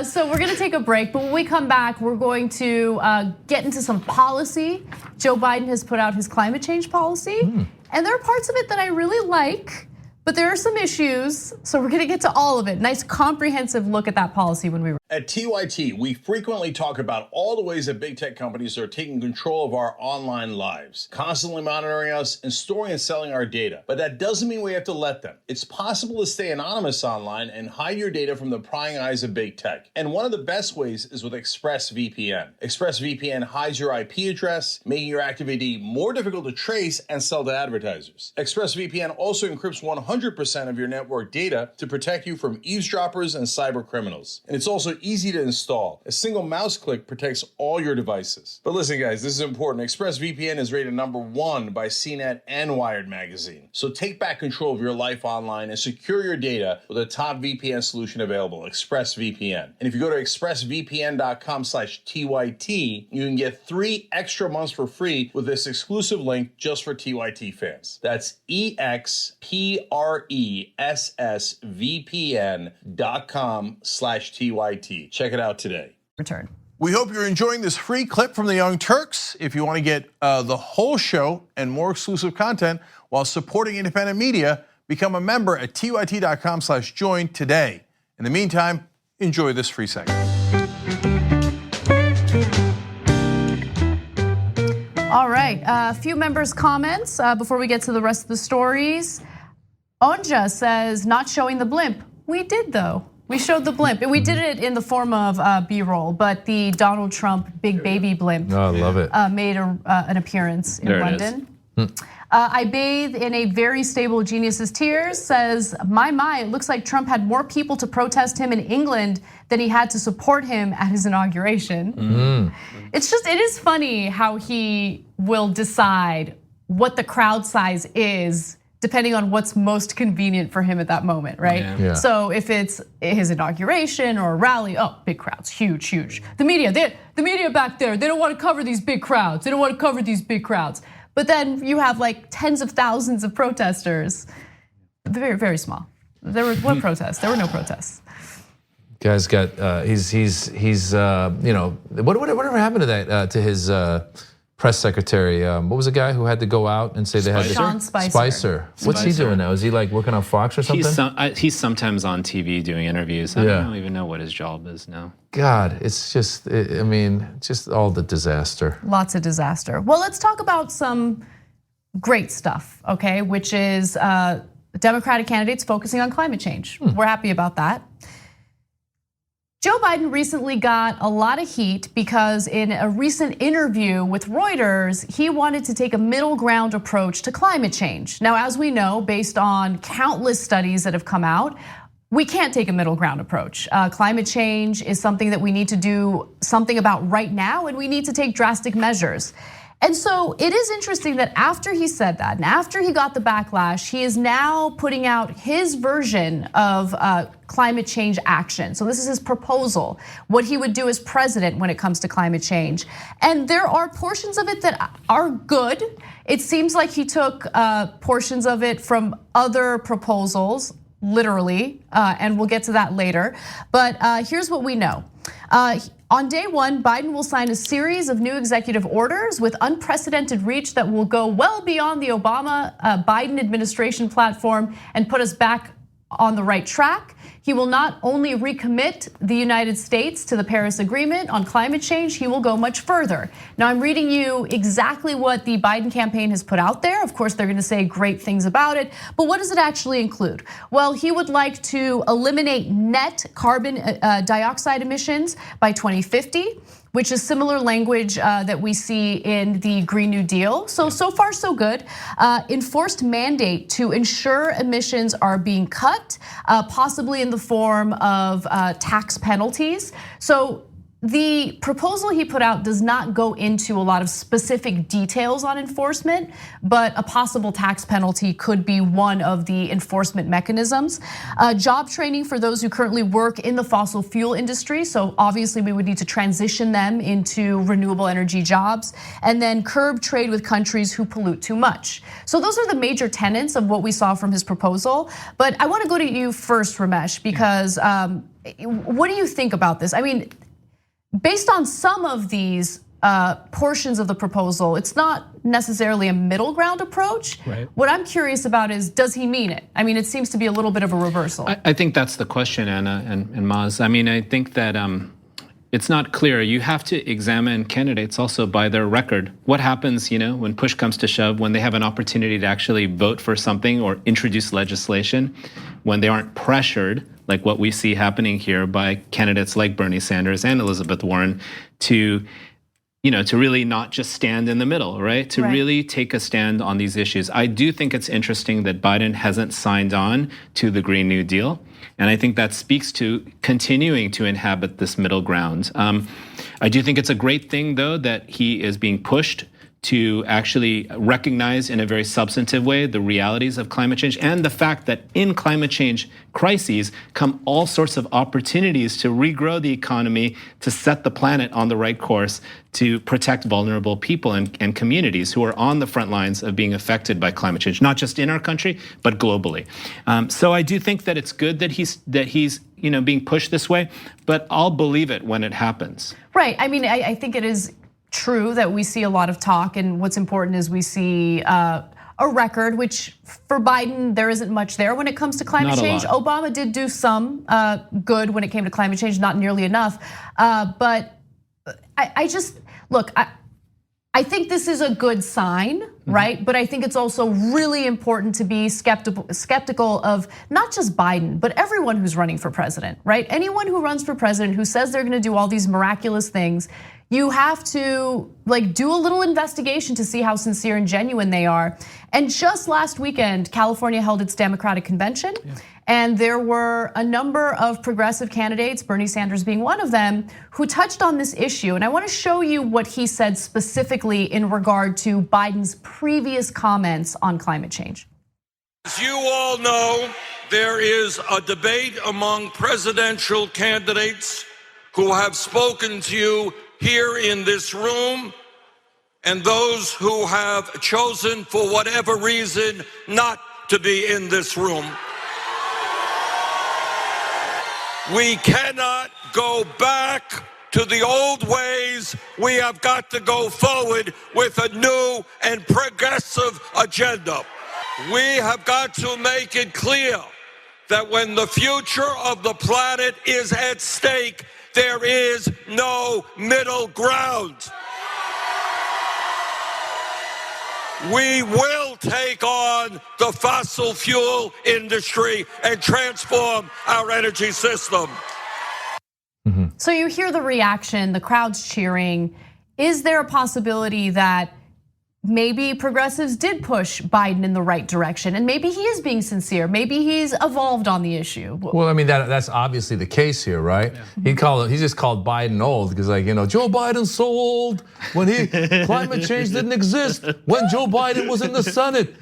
so we're gonna take a break, but when we come back, we're going to get into some policy. Joe Biden has put out his climate change policy, and there are parts of it that I really like, but there are some issues, so we're gonna get to all of it. Nice comprehensive look at that policy when we At TYT, we frequently talk about all the ways that big tech companies are taking control of our online lives, constantly monitoring us and storing and selling our data. But that doesn't mean we have to let them. It's possible to stay anonymous online and hide your data from the prying eyes of big tech. And one of the best ways is with ExpressVPN. ExpressVPN hides your IP address, making your active ID more difficult to trace and sell to advertisers. ExpressVPN also encrypts 100% of your network data to protect you from eavesdroppers and cyber criminals. And it's also easy to install. A single mouse click protects all your devices. But listen, guys, this is important. ExpressVPN is rated #1 by CNET and Wired magazine. So take back control of your life online and secure your data with a top VPN solution available, ExpressVPN. And if you go to expressvpn.com/TYT, you can get 3 extra months for free with this exclusive link just for TYT fans. That's expressvpn.com/TYT. Check it out today. return. We hope you're enjoying this free clip from the Young Turks. If you want to get the whole show and more exclusive content while supporting independent media, become a member at tyt.com/join today. In the meantime, enjoy this free segment. All right, a few members' comments before we get to the rest of the stories. Onja says, not showing the blimp. We did though. We showed the blimp. We did it in the form of B-roll, but the Donald Trump big baby blimp. Oh, I love it. Made an appearance in London. I bathe in a very stable genius's tears, says, my, it looks like Trump had more people to protest him in England than he had to support him at his inauguration. It is funny how he will decide what the crowd size is depending on what's most convenient for him at that moment, right? Yeah. So if it's his inauguration or a rally, big crowds, huge. The media back there, they don't want to cover these big crowds. But then you have like tens of thousands of protesters. Very, very small. There were what protests? There were no protests. Guy's got whatever happened to that to his press secretary? What was the guy who had to go out and say they had to? Sean Spicer. What's he doing now? Is he like working on Fox or something? He's sometimes on TV doing interviews. I don't even know what his job is now. God, it's just, just all the disaster. Lots of disaster. Well, let's talk about some great stuff, okay? Which is Democratic candidates focusing on climate change. We're happy about that. Joe Biden recently got a lot of heat because in a recent interview with Reuters, he wanted to take a middle ground approach to climate change. Now, as we know, based on countless studies that have come out, we can't take a middle ground approach. Climate change is something that we need to do something about right now, and we need to take drastic measures. And so it is interesting that after he said that, and after he got the backlash, he is now putting out his version of climate change action. So this is his proposal, what he would do as president when it comes to climate change. And there are portions of it that are good. It seems like he took portions of it from other proposals, literally, and we'll get to that later. But here's what we know. On day one, Biden will sign a series of new executive orders with unprecedented reach that will go well beyond the Obama-Biden administration platform and put us back on the right track. He will not only recommit the United States to the Paris Agreement on climate change, he will go much further. Now, I'm reading you exactly what the Biden campaign has put out there. Of course, they're gonna say great things about it, but what does it actually include? Well, he would like to eliminate net carbon dioxide emissions by 2050, which is similar language that we see in the Green New Deal. So far so good. Enforced mandate to ensure emissions are being cut, possibly in the form of tax penalties. So the proposal he put out does not go into a lot of specific details on enforcement, but a possible tax penalty could be one of the enforcement mechanisms. Job training for those who currently work in the fossil fuel industry. So obviously we would need to transition them into renewable energy jobs, and then curb trade with countries who pollute too much. So those are the major tenets of what we saw from his proposal. But I wanna go to you first, Ramesh, because what do you think about this? I mean, based on some of these portions of the proposal, it's not necessarily a middle ground approach. Right. What I'm curious about is, does he mean it? I mean, it seems to be a little bit of a reversal. I think that's the question, Anna and Maz. I mean, I think that it's not clear. You have to examine candidates also by their record. What happens, when push comes to shove, when they have an opportunity to actually vote for something or introduce legislation, when they aren't pressured, like what we see happening here by candidates like Bernie Sanders and Elizabeth Warren, to really not just stand in the middle, right? To really take a stand on these issues. I do think it's interesting that Biden hasn't signed on to the Green New Deal. And I think that speaks to continuing to inhabit this middle ground. I do think it's a great thing, though, that he is being pushed to actually recognize in a very substantive way the realities of climate change and the fact that in climate change crises come all sorts of opportunities to regrow the economy, to set the planet on the right course, to protect vulnerable people and communities who are on the front lines of being affected by climate change, not just in our country, but globally. So I do think that it's good that he's being pushed this way, but I'll believe it when it happens. Right, I mean, I think it is true that we see a lot of talk, and what's important is we see a record, which for Biden, there isn't much there when it comes to climate change. Obama did do some good when it came to climate change, not nearly enough. But I think this is a good sign right? But I think it's also really important to be skeptical of not just Biden, but everyone who's running for president, right? Anyone who runs for president who says they're gonna do all these miraculous things, you have to do a little investigation to see how sincere and genuine they are. And just last weekend, California held its Democratic convention. And there were a number of progressive candidates, Bernie Sanders being one of them, who touched on this issue. And I want to show you what he said specifically in regard to Biden's previous comments on climate change. As you all know, there is a debate among presidential candidates who have spoken to you here in this room, and those who have chosen, for whatever reason, not to be in this room. We cannot go back to the old ways. We have got to go forward with a new and progressive agenda. We have got to make it clear that when the future of the planet is at stake, there is no middle ground. We will take on the fossil fuel industry and transform our energy system. So you hear the reaction, the crowd's cheering. Is there a possibility that maybe progressives did push Biden in the right direction, and maybe he is being sincere, maybe he's evolved on the issue? Well, I mean, that's obviously the case here, right? Yeah. He just called Biden old because, Joe Biden's so old when climate change didn't exist when Joe Biden was in the Senate.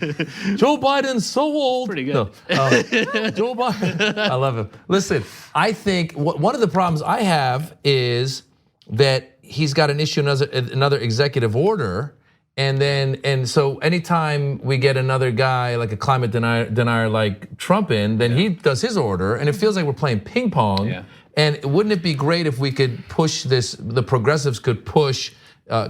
Joe Biden's so old. Pretty good. No, Joe Biden, I love him. Listen, I think one of the problems I have is that he's got an issue, another executive order. And so anytime we get another guy like a climate denier like Trump in, then he does his order, and it feels like we're playing ping pong. Yeah. And wouldn't it be great if we could push this? The progressives could push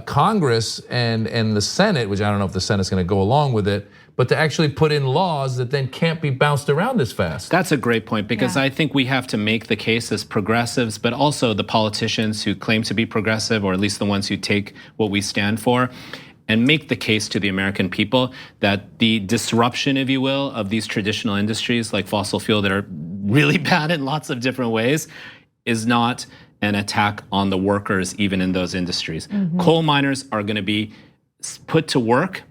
Congress and the Senate, which I don't know if the Senate's going to go along with it, but to actually put in laws that then can't be bounced around this fast. That's a great point, because I think we have to make the case as progressives, but also the politicians who claim to be progressive, or at least the ones who take what we stand for, and make the case to the American people that the disruption, if you will, of these traditional industries like fossil fuel that are really bad in lots of different ways is not an attack on the workers even in those industries. Coal miners are gonna be put to work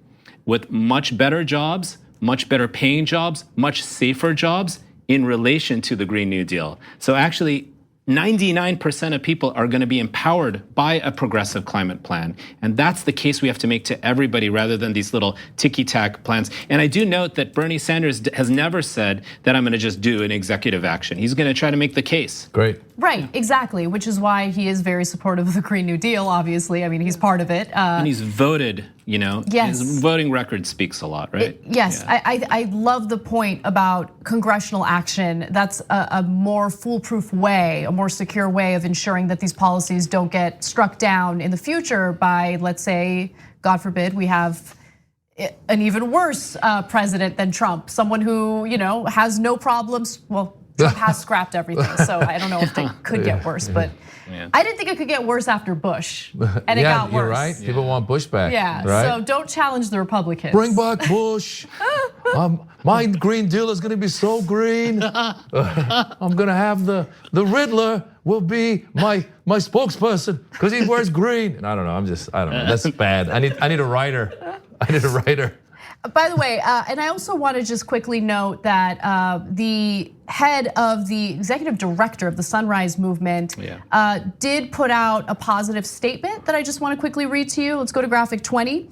with much better jobs, much better paying jobs, much safer jobs in relation to the Green New Deal. So actually, 99% of people are going to be empowered by a progressive climate plan. And that's the case we have to make to everybody rather than these little ticky-tack plans. And I do note that Bernie Sanders has never said that I'm going to just do an executive action. He's going to try to make the case. Great. Right, exactly, which is why he is very supportive of the Green New Deal, obviously. I mean, he's part of it. And he's voted, Yes. His voting record speaks a lot, right? Yes, yeah. I love the point about congressional action. That's a more foolproof way, a more secure way of ensuring that these policies don't get struck down in the future by, let's say, God forbid, we have an even worse president than Trump, someone who, has no problems. Well, Trump has scrapped everything, so I don't know if they could get worse, but I didn't think it could get worse after Bush, and it got worse. You're right. People want Bush back. Yeah, right? So don't challenge the Republicans. Bring back Bush. My Green Deal is going to be so green. I'm going to have the Riddler will be my spokesperson because he wears green. And I don't know. I don't know. That's bad. I need a writer. I need a writer. By the way, and I also want to just quickly note that the head of the executive director of the Sunrise Movement did put out a positive statement that I just want to quickly read to you. Let's go to graphic 20.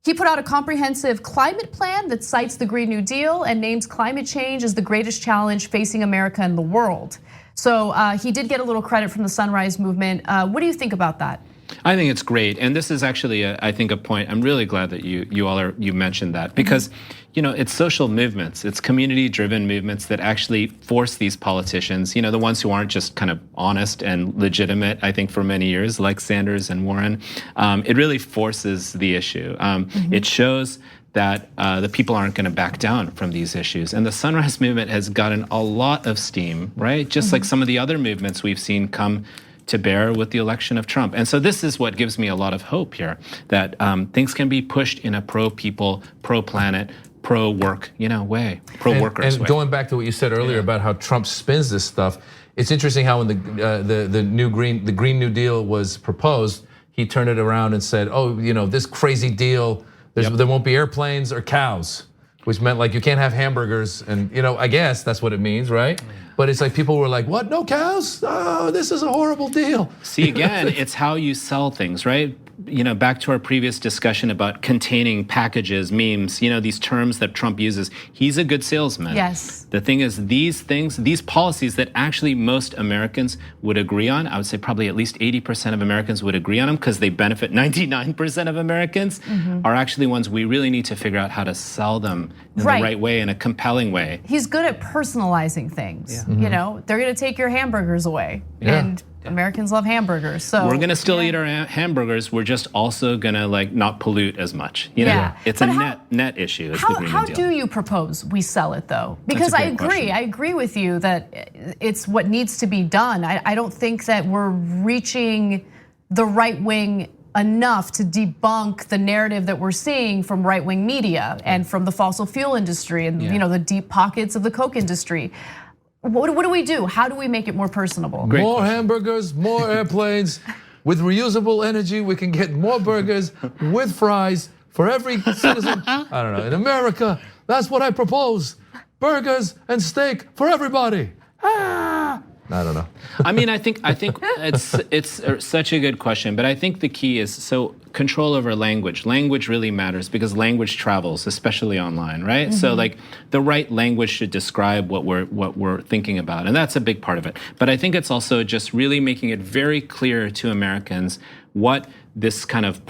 He put out a comprehensive climate plan that cites the Green New Deal and names climate change as the greatest challenge facing America and the world. So he did get a little credit from the Sunrise Movement. What do you think about that? I think it's great, and this is actually, I think, a point. I'm really glad that you mentioned that, because it's social movements, it's community-driven movements that actually force these politicians, the ones who aren't just kind of honest and legitimate, I think, for many years, like Sanders and Warren. It really forces the issue. It shows that the people aren't going to back down from these issues, and the Sunrise Movement has gotten a lot of steam, right? Just like some of the other movements we've seen come to bear with the election of Trump. And so this is what gives me a lot of hope here, that things can be pushed in a pro-people, pro-planet, pro-work, way, pro-workers way. And going back to what you said earlier about how Trump spins this stuff, it's interesting how when the Green New Deal was proposed, he turned it around and said, "Oh, this crazy deal, there won't be airplanes or cows," which meant like you can't have hamburgers, and I guess that's what it means, right? But it's like people were like, "What? No cows? Oh, this is a horrible deal." See, again, it's how you sell things, right? Back to our previous discussion about containing packages, memes, these terms that Trump uses. He's a good salesman. Yes. The thing is, these policies that actually most Americans would agree on, I would say probably at least 80% of Americans would agree on them because they benefit 99% of Americans, are actually ones we really need to figure out how to sell them in the right way, in a compelling way. He's good at personalizing things. They're gonna take your hamburgers away. And Americans love hamburgers, so we're gonna still eat our hamburgers. We're just also gonna not pollute as much. It's but a net issue. How do you propose we sell it though? Because I agree with you that it's what needs to be done. I don't think that we're reaching the right wing enough to debunk the narrative that we're seeing from right-wing media and from the fossil fuel industry and the deep pockets of the Coke industry. What do we do? How do we make it more personable? More hamburgers, more airplanes. With reusable energy, we can get more burgers with fries for every citizen. I don't know, in America, that's what I propose. Burgers and steak for everybody. I don't know. I think it's such a good question, but I think the key is control over language. Language really matters because language travels, especially online, right? So the right language should describe what we're thinking about, and that's a big part of it. But I think it's also just really making it very clear to Americans what this kind of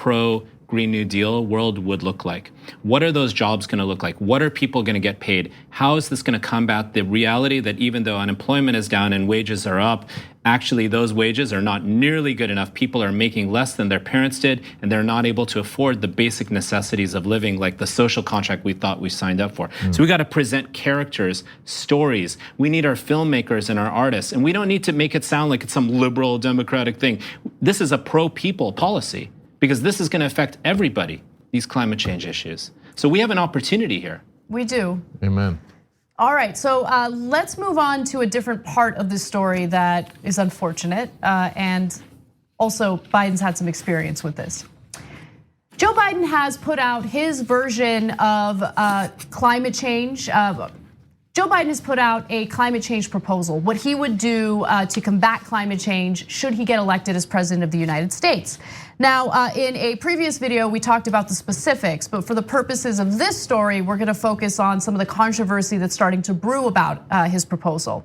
Green New Deal world would look like. What are those jobs going to look like? What are people going to get paid? How is this going to combat the reality that even though unemployment is down and wages are up, actually those wages are not nearly good enough. People are making less than their parents did, and they're not able to afford the basic necessities of living, like the social contract we thought we signed up for. So we got to present characters, stories. We need our filmmakers and our artists, and we don't need to make it sound like it's some liberal democratic thing. This is a pro-people policy, because this is going to affect everybody, these climate change issues. So we have an opportunity here. We do. Amen. All right, so let's move on to a different part of this story that is unfortunate, and also Biden's had some experience with this. Joe Biden has put out his version of climate change. Joe Biden has put out a climate change proposal, what he would do to combat climate change should he get elected as president of the United States. Now, in a previous video, we talked about the specifics, but for the purposes of this story, we're gonna focus on some of the controversy that's starting to brew about his proposal.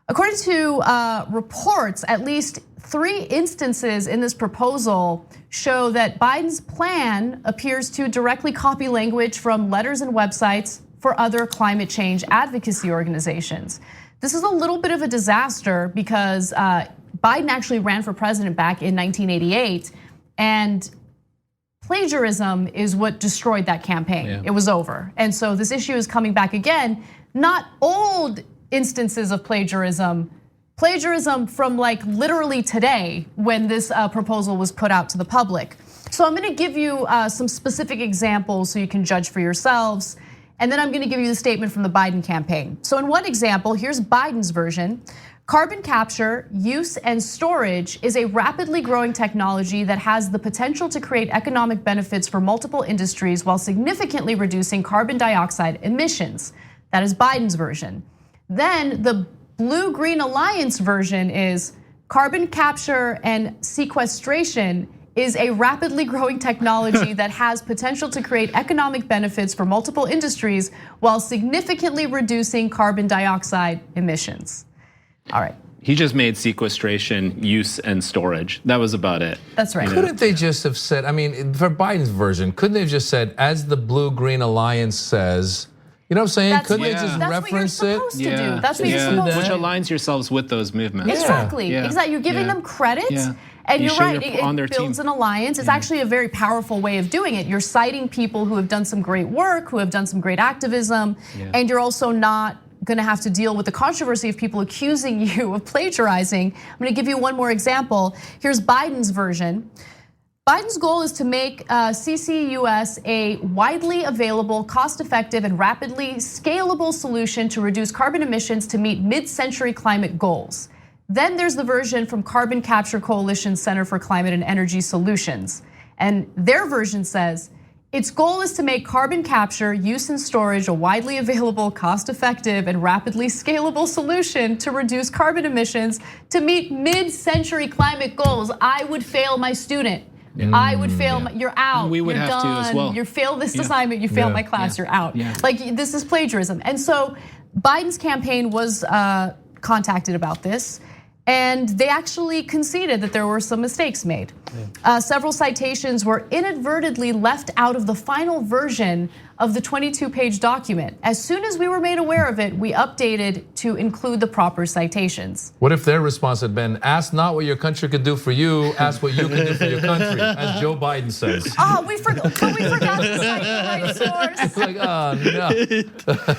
According to reports, at least 3 instances in this proposal show that Biden's plan appears to directly copy language from letters and websites for other climate change advocacy organizations. This is a little bit of a disaster because Biden actually ran for president back in 1988, and plagiarism is what destroyed that campaign. It was over. And so this issue is coming back again, not old instances of plagiarism from like literally today when this proposal was put out to the public. So I'm gonna give you some specific examples so you can judge for yourselves. And then I'm gonna give you the statement from the Biden campaign. So in one example, here's Biden's version. Carbon capture, use, and storage is a rapidly growing technology that has the potential to create economic benefits for multiple industries while significantly reducing carbon dioxide emissions. That is Biden's version. Then the Blue-Green Alliance version is carbon capture and sequestration is a rapidly growing technology that has potential to create economic benefits for multiple industries while significantly reducing carbon dioxide emissions. All right. He just made sequestration, use, and storage. That was about it. That's right. Couldn't they just have said, I mean, for Biden's version, couldn't they have just said, as the Blue-Green Alliance says, you know what I'm saying? Couldn't they just reference it? That's what you're supposed to do. That's what you're supposed to do. Which aligns yourselves with those movements. Exactly. Exactly. You're giving them credit. And you're right, it builds an alliance. It's actually a very powerful way of doing it. You're citing people who have done some great work, who have done some great activism, and you're also not gonna have to deal with the controversy of people accusing you of plagiarizing. I'm gonna give you one more example. Here's Biden's version. Biden's goal is to make CCUS a widely available, cost-effective, and rapidly scalable solution to reduce carbon emissions to meet mid-century climate goals. Then there's the version from Carbon Capture Coalition Center for Climate and Energy Solutions. And their version says, its goal is to make carbon capture, use and storage a widely available, cost-effective, and rapidly scalable solution to reduce carbon emissions to meet mid-century climate goals. I would fail my student. I would fail, you're out, we would you're have done, to as well. you failed this assignment, you failed my class, you're out. Like, this is plagiarism. And so Biden's campaign was contacted about this, and they actually conceded that there were some mistakes made. Several citations were inadvertently left out of the final version of the 22-page document. As soon as we were made aware of it, we updated to include the proper citations. What if their response had been, ask not what your country could do for you, ask what you can do for your country, as Joe Biden says. We forgot to cite the right source. It's like, oh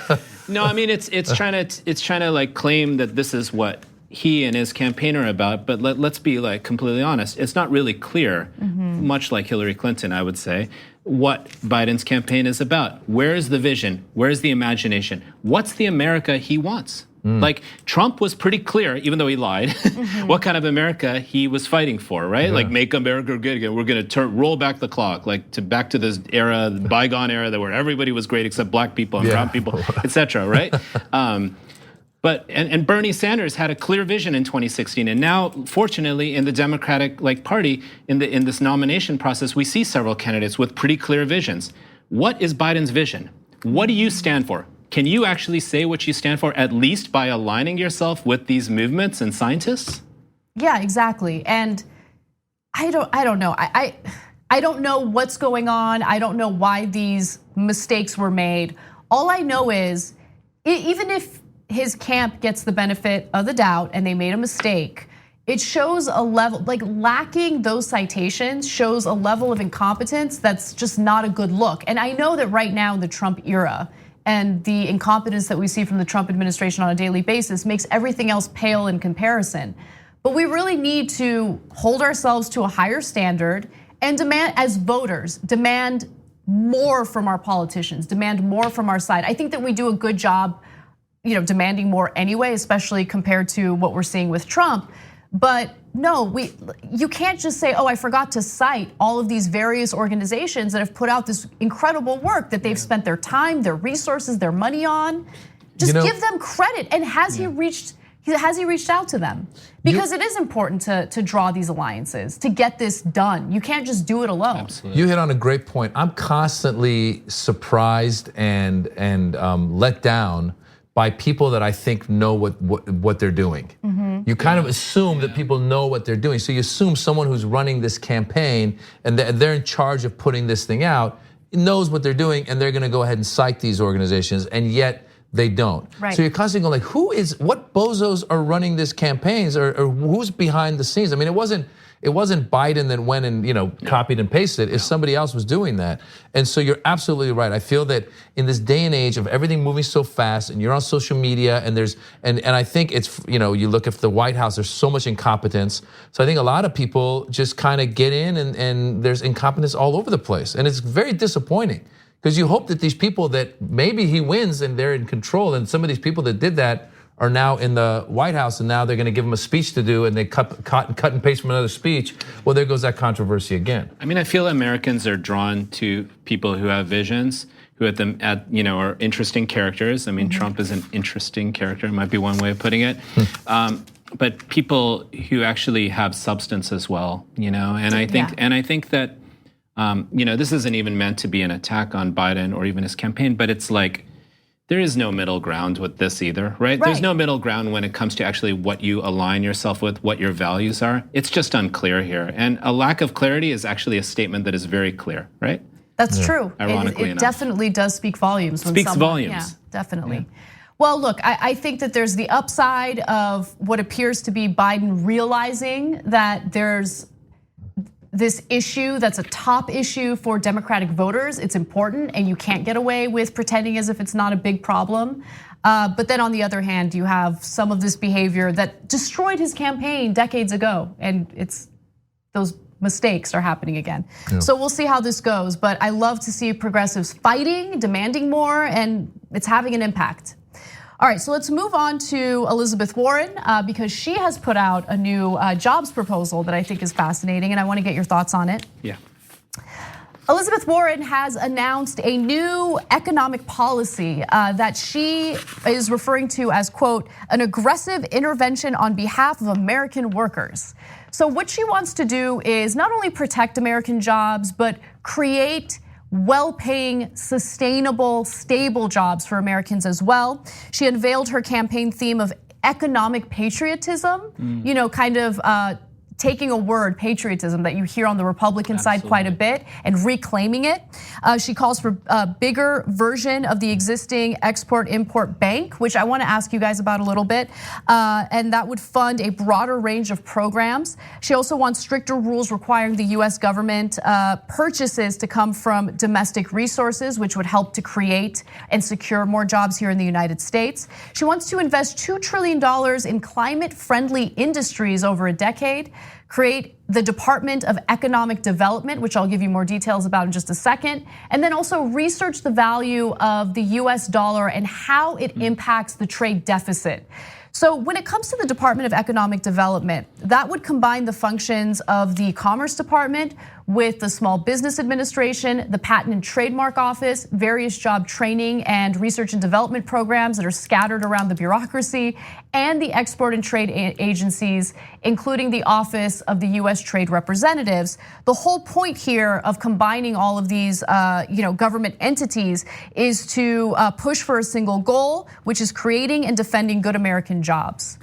no. No, I mean, it's trying to like claim that this is what he and his campaign are about, but let's be like completely honest. It's not really clear, much like Hillary Clinton, I would say, what Biden's campaign is about. Where is the vision? Where is the imagination? What's the America he wants? Like Trump was pretty clear, even though he lied, what kind of America he was fighting for, right? Like make America good again. We're going to roll back the clock, like back to this era, the bygone era, where everybody was great except black people and brown people, etc. Right? But Bernie Sanders had a clear vision in 2016, and now, fortunately, in the Democratic Party, in this nomination process, we see several candidates with pretty clear visions. What is Biden's vision? What do you stand for? Can you actually say what you stand for, at least by aligning yourself with these movements and scientists? Yeah, exactly. And I don't know. I don't know what's going on. I don't know why these mistakes were made. All I know is, even if his camp gets the benefit of the doubt and they made a mistake, it shows a level, like lacking those citations shows a level of incompetence that's just not a good look. And I know that right now in the Trump era and the incompetence that we see from the Trump administration on a daily basis makes everything else pale in comparison. But we really need to hold ourselves to a higher standard and demand, as voters, demand more from our politicians, demand more from our side. I think that we do a good job demanding more anyway, especially compared to what we're seeing with Trump. But no, you can't just say, I forgot to cite all of these various organizations that have put out this incredible work that they've spent their time, their resources, their money on. Just give them credit. And has he reached out to them? Because it is important to draw these alliances, to get this done. You can't just do it alone. Absolutely. You hit on a great point. I'm constantly surprised and let down by people that I think know what they're doing. You kind of assume that people know what they're doing. So you assume someone who's running this campaign and they're in charge of putting this thing out knows what they're doing, and they're gonna go ahead and cite these organizations, and yet they don't. Right. So you're constantly going like, what bozos are running these campaigns, or who's behind the scenes? I mean, it wasn't Biden that went and copied and pasted. If somebody else was doing that. And so you're absolutely right. I feel that in this day and age of everything moving so fast, and you're on social media, and I think it's you look at the White House, there's so much incompetence. So I think a lot of people just kind of get in, and there's incompetence all over the place, and it's very disappointing. Because you hope that these people that maybe he wins and they're in control, and some of these people that did that are now in the White House, and now they're going to give him a speech to do, and they cut and paste from another speech. Well, there goes that controversy again. I mean, I feel Americans are drawn to people who have visions, who are interesting characters. I mean, Trump is an interesting character, might be one way of putting it. But people who actually have substance as well, and I think that. This isn't even meant to be an attack on Biden or even his campaign, but it's like there is no middle ground with this either, right? There's no middle ground when it comes to actually what you align yourself with, what your values are. It's just unclear here. And a lack of clarity is actually a statement that is very clear, right? That's true. Ironically it enough. definitely does speak volumes. Yeah, definitely. Yeah. Well, look, I think that there's the upside of what appears to be Biden realizing that there's this issue that's a top issue for Democratic voters. It's important, and you can't get away with pretending as if it's not a big problem. But then on the other hand, you have some of this behavior that destroyed his campaign decades ago, and those mistakes are happening again. Yeah. So we'll see how this goes, but I love to see progressives fighting, demanding more, and it's having an impact. All right, so let's move on to Elizabeth Warren because she has put out a new jobs proposal that I think is fascinating, and I want to get your thoughts on it. Yeah. Elizabeth Warren has announced a new economic policy that she is referring to as, quote, an aggressive intervention on behalf of American workers. So what she wants to do is not only protect American jobs, but create well-paying, sustainable, stable jobs for Americans as well. She unveiled her campaign theme of economic patriotism, kind of taking a word, patriotism, that you hear on the Republican side quite a bit and reclaiming it. She calls for a bigger version of the existing Export-Import Bank, which I want to ask you guys about a little bit. And that would fund a broader range of programs. She also wants stricter rules requiring the US government purchases to come from domestic resources, which would help to create and secure more jobs here in the United States. She wants to invest $2 trillion in climate-friendly industries over a decade, create the Department of Economic Development, which I'll give you more details about in just a second, and then also research the value of the US dollar and how it impacts the trade deficit. So when it comes to the Department of Economic Development, that would combine the functions of the Commerce Department with the Small Business Administration, the Patent and Trademark Office, various job training and research and development programs that are scattered around the bureaucracy, and the export and trade agencies, including the Office of the US Trade Representatives. The whole point here of combining all of these government entities is to push for a single goal, which is creating and defending good American jobs.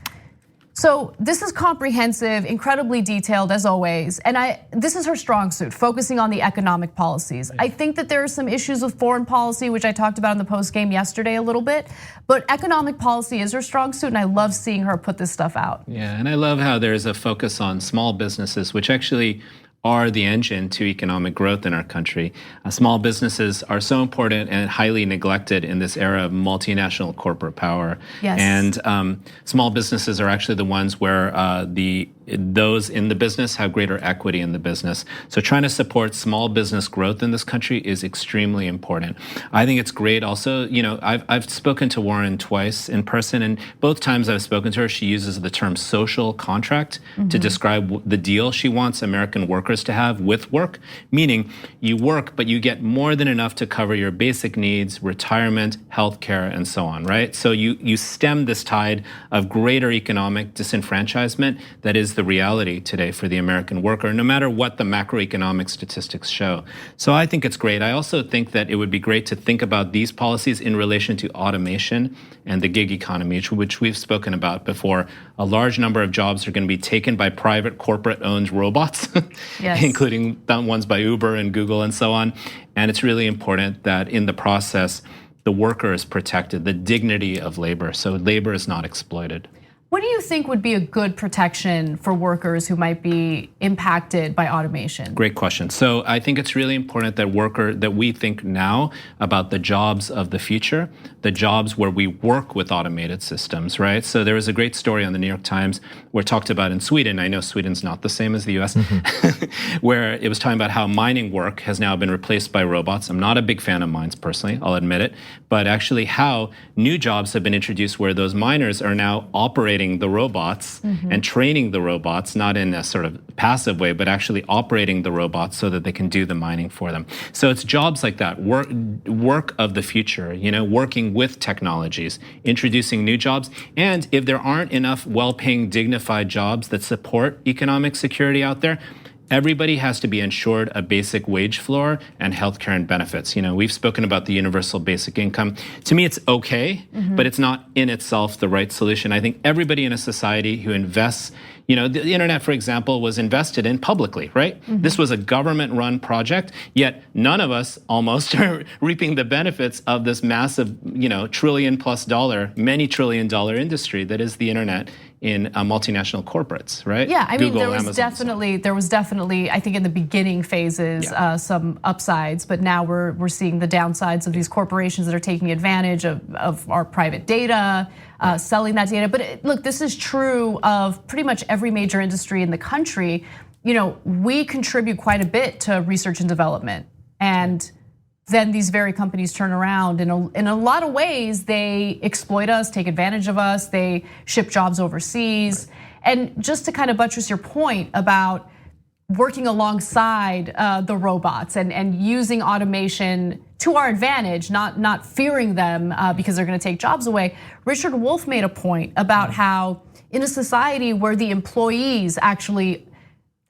So this is comprehensive, incredibly detailed as always, and this is her strong suit, focusing on the economic policies. I think that there are some issues with foreign policy, which I talked about in the post game yesterday a little bit, but economic policy is her strong suit, and I love seeing her put this stuff out. Yeah, and I love how there's a focus on small businesses, which actually are the engine to economic growth in our country. Small businesses are so important and highly neglected in this era of multinational corporate power. Yes. And small businesses are actually the ones where those in the business have greater equity in the business. So trying to support small business growth in this country is extremely important. I think it's great also, I've spoken to Warren twice in person, and both times I've spoken to her, she uses the term social contract to describe the deal she wants American workers to have with work, meaning you work, but you get more than enough to cover your basic needs, retirement, healthcare, and so on, right? So you stem this tide of greater economic disenfranchisement that is the reality today for the American worker, no matter what the macroeconomic statistics show. So I think it's great. I also think that it would be great to think about these policies in relation to automation and the gig economy, which we've spoken about before. A large number of jobs are going to be taken by private corporate-owned robots, yes, including the ones by Uber and Google and so on. And it's really important that in the process, the worker is protected, the dignity of labor, so labor is not exploited. What do you think would be a good protection for workers who might be impacted by automation? Great question. So I think it's really important that we think now about the jobs of the future, the jobs where we work with automated systems, right? So there was a great story on the New York Times where it talked about in Sweden, I know Sweden's not the same as the US, where it was talking about how mining work has now been replaced by robots. I'm not a big fan of mines personally, I'll admit it, but actually how new jobs have been introduced where those miners are now operating the robots and training the robots, not in a sort of passive way, but actually operating the robots so that they can do the mining for them. So it's jobs like that, work of the future, working with technologies, introducing new jobs. And if there aren't enough well-paying, dignified jobs that support economic security out there, everybody has to be ensured a basic wage floor and healthcare and benefits. We've spoken about the universal basic income. To me, it's okay, but it's not in itself the right solution. I think everybody in a society who invests, the internet, for example, was invested in publicly, right? This was a government-run project, yet none of us almost are reaping the benefits of this massive, $1 trillion+, many $1 trillion industry that is the internet in multinational corporates, right? Yeah, I mean, Google, there was Amazon, definitely, I think in the beginning phases, some upsides, but now we're seeing the downsides of these corporations that are taking advantage of our private data, selling that data. But look, this is true of pretty much every major industry in the country. We contribute quite a bit to research and development, and then these very companies turn around and in a lot of ways they exploit us, take advantage of us, they ship jobs overseas. And just to kind of buttress your point about working alongside the robots and using automation to our advantage, not fearing them because they're gonna take jobs away. Richard Wolff made a point about how in a society where the employees actually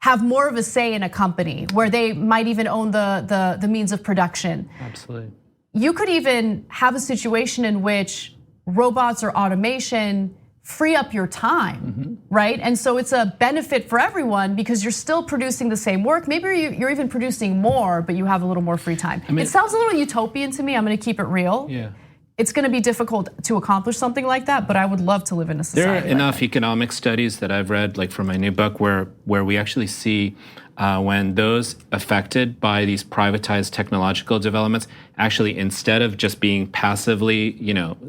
have more of a say in a company, where they might even own the means of production. Absolutely. You could even have a situation in which robots or automation free up your time, right? And so it's a benefit for everyone because you're still producing the same work. Maybe you're even producing more, but you have a little more free time. It sounds a little utopian to me. I'm gonna keep it real. Yeah. It's gonna be difficult to accomplish something like that, but I would love to live in a society. There are enough economic studies that I've read, like for my new book, where we actually see when those affected by these privatized technological developments, actually instead of just being passively,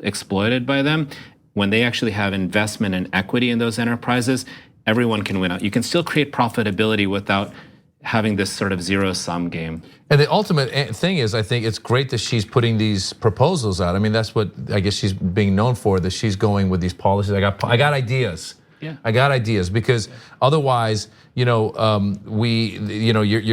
exploited by them, when they actually have investment and equity in those enterprises, everyone can win out. You can still create profitability without having this sort of zero-sum game. And the ultimate thing is, I think it's great that she's putting these proposals out. I mean, that's what I guess she's being known for, that she's going with these policies. I got ideas. Yeah. I got ideas because otherwise, you're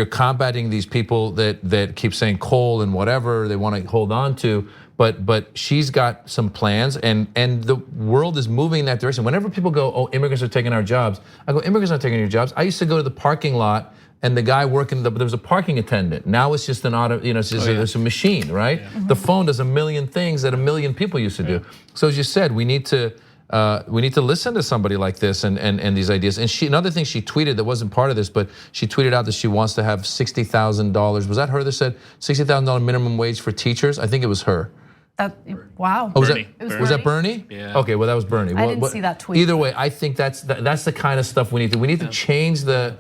combating these people that keep saying coal and whatever they want to hold on to. But she's got some plans, and the world is moving in that direction. Whenever people go, "Oh, immigrants are taking our jobs," I go, "Immigrants aren't taking your jobs." I used to go to the parking lot, and the guy working, there was a parking attendant. Now it's just an auto, it's just it's a machine, right? The phone does a million things that a million people used to do. So as you said, we need to listen to somebody like this and these ideas. And another thing she tweeted that wasn't part of this, but she tweeted out that she wants to have $60,000. Was that her that said $60,000 minimum wage for teachers? I think it was her. Wow. Oh, was that Bernie? Yeah. Okay, well that was Bernie. I didn't see that tweet. Either way, I think that's the kind of stuff we need to. We need to change the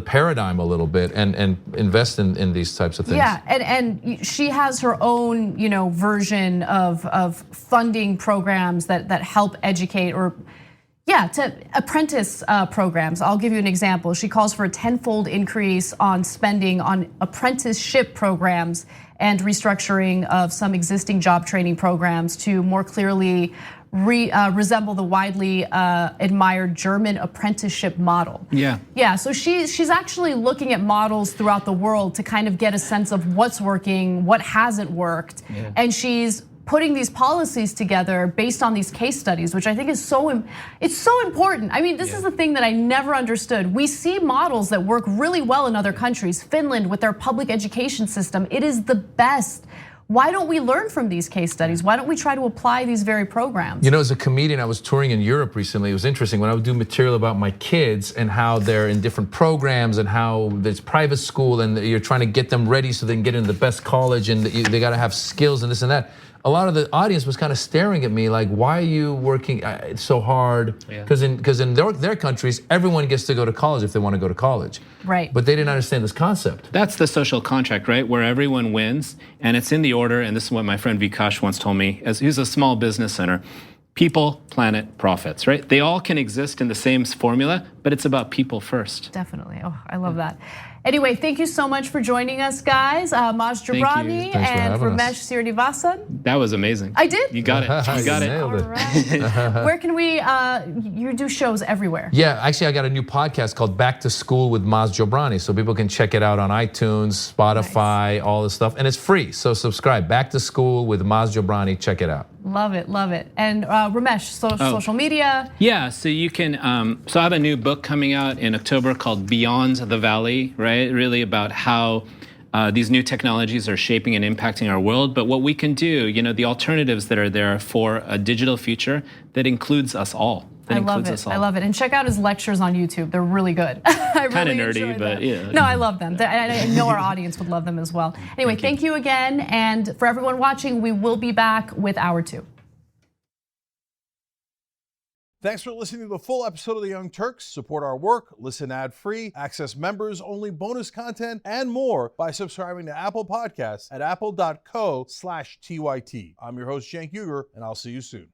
paradigm a little bit and invest in these types of things. Yeah, and she has her own version of funding programs that help educate to apprentice programs. I'll give you an example. She calls for a 10-fold increase on spending on apprenticeship programs and restructuring of some existing job training programs to more clearly resemble the widely admired German apprenticeship model. Yeah, so she's actually looking at models throughout the world to kind of get a sense of what's working, what hasn't worked, and she's putting these policies together based on these case studies, which I think is so important. I mean, this is the thing that I never understood. We see models that work really well in other countries. Finland with their public education system, it is the best. Why don't we learn from these case studies? Why don't we try to apply these very programs? As a comedian, I was touring in Europe recently. It was interesting when I would do material about my kids and how they're in different programs and how there's private school and you're trying to get them ready so they can get into the best college and they got to have skills and this and that. A lot of the audience was kind of staring at me like, why are you working so hard? Because in their countries, everyone gets to go to college if they want to go to college. Right. But they didn't understand this concept. That's the social contract, right? Where everyone wins, and it's in the order, and this is what my friend Vikash once told me, as he's a small business owner. People, planet, profits, right? They all can exist in the same formula, but it's about people first. Definitely, I love that. Anyway, thank you so much for joining us, guys. Maz Jobrani and Ramesh Srinivasan. That was amazing. I did? You got it, you got it. All right. Where can we, you do shows everywhere. Yeah, actually I got a new podcast called Back to School with Maz Jobrani. So people can check it out on iTunes, Spotify, all this stuff. And it's free, so subscribe. Back to School with Maz Jobrani, check it out. Love it, love it. And Ramesh, social media. Yeah, so you can, so I have a new book coming out in October called Beyond the Valley, right? Really about how these new technologies are shaping and impacting our world, but what we can do, the alternatives that are there for a digital future that includes us all. I love it. I love it. And check out his lectures on YouTube. They're really good. Kind of nerdy, but yeah. No, I love them. I know our audience would love them as well. Anyway, thank you again. And for everyone watching, we will be back with Hour 2. Thanks for listening to the full episode of the Young Turks. Support our work, listen ad-free, access members-only bonus content, and more by subscribing to Apple Podcasts at apple.co/TYT. I'm your host, Cenk Uygur, and I'll see you soon.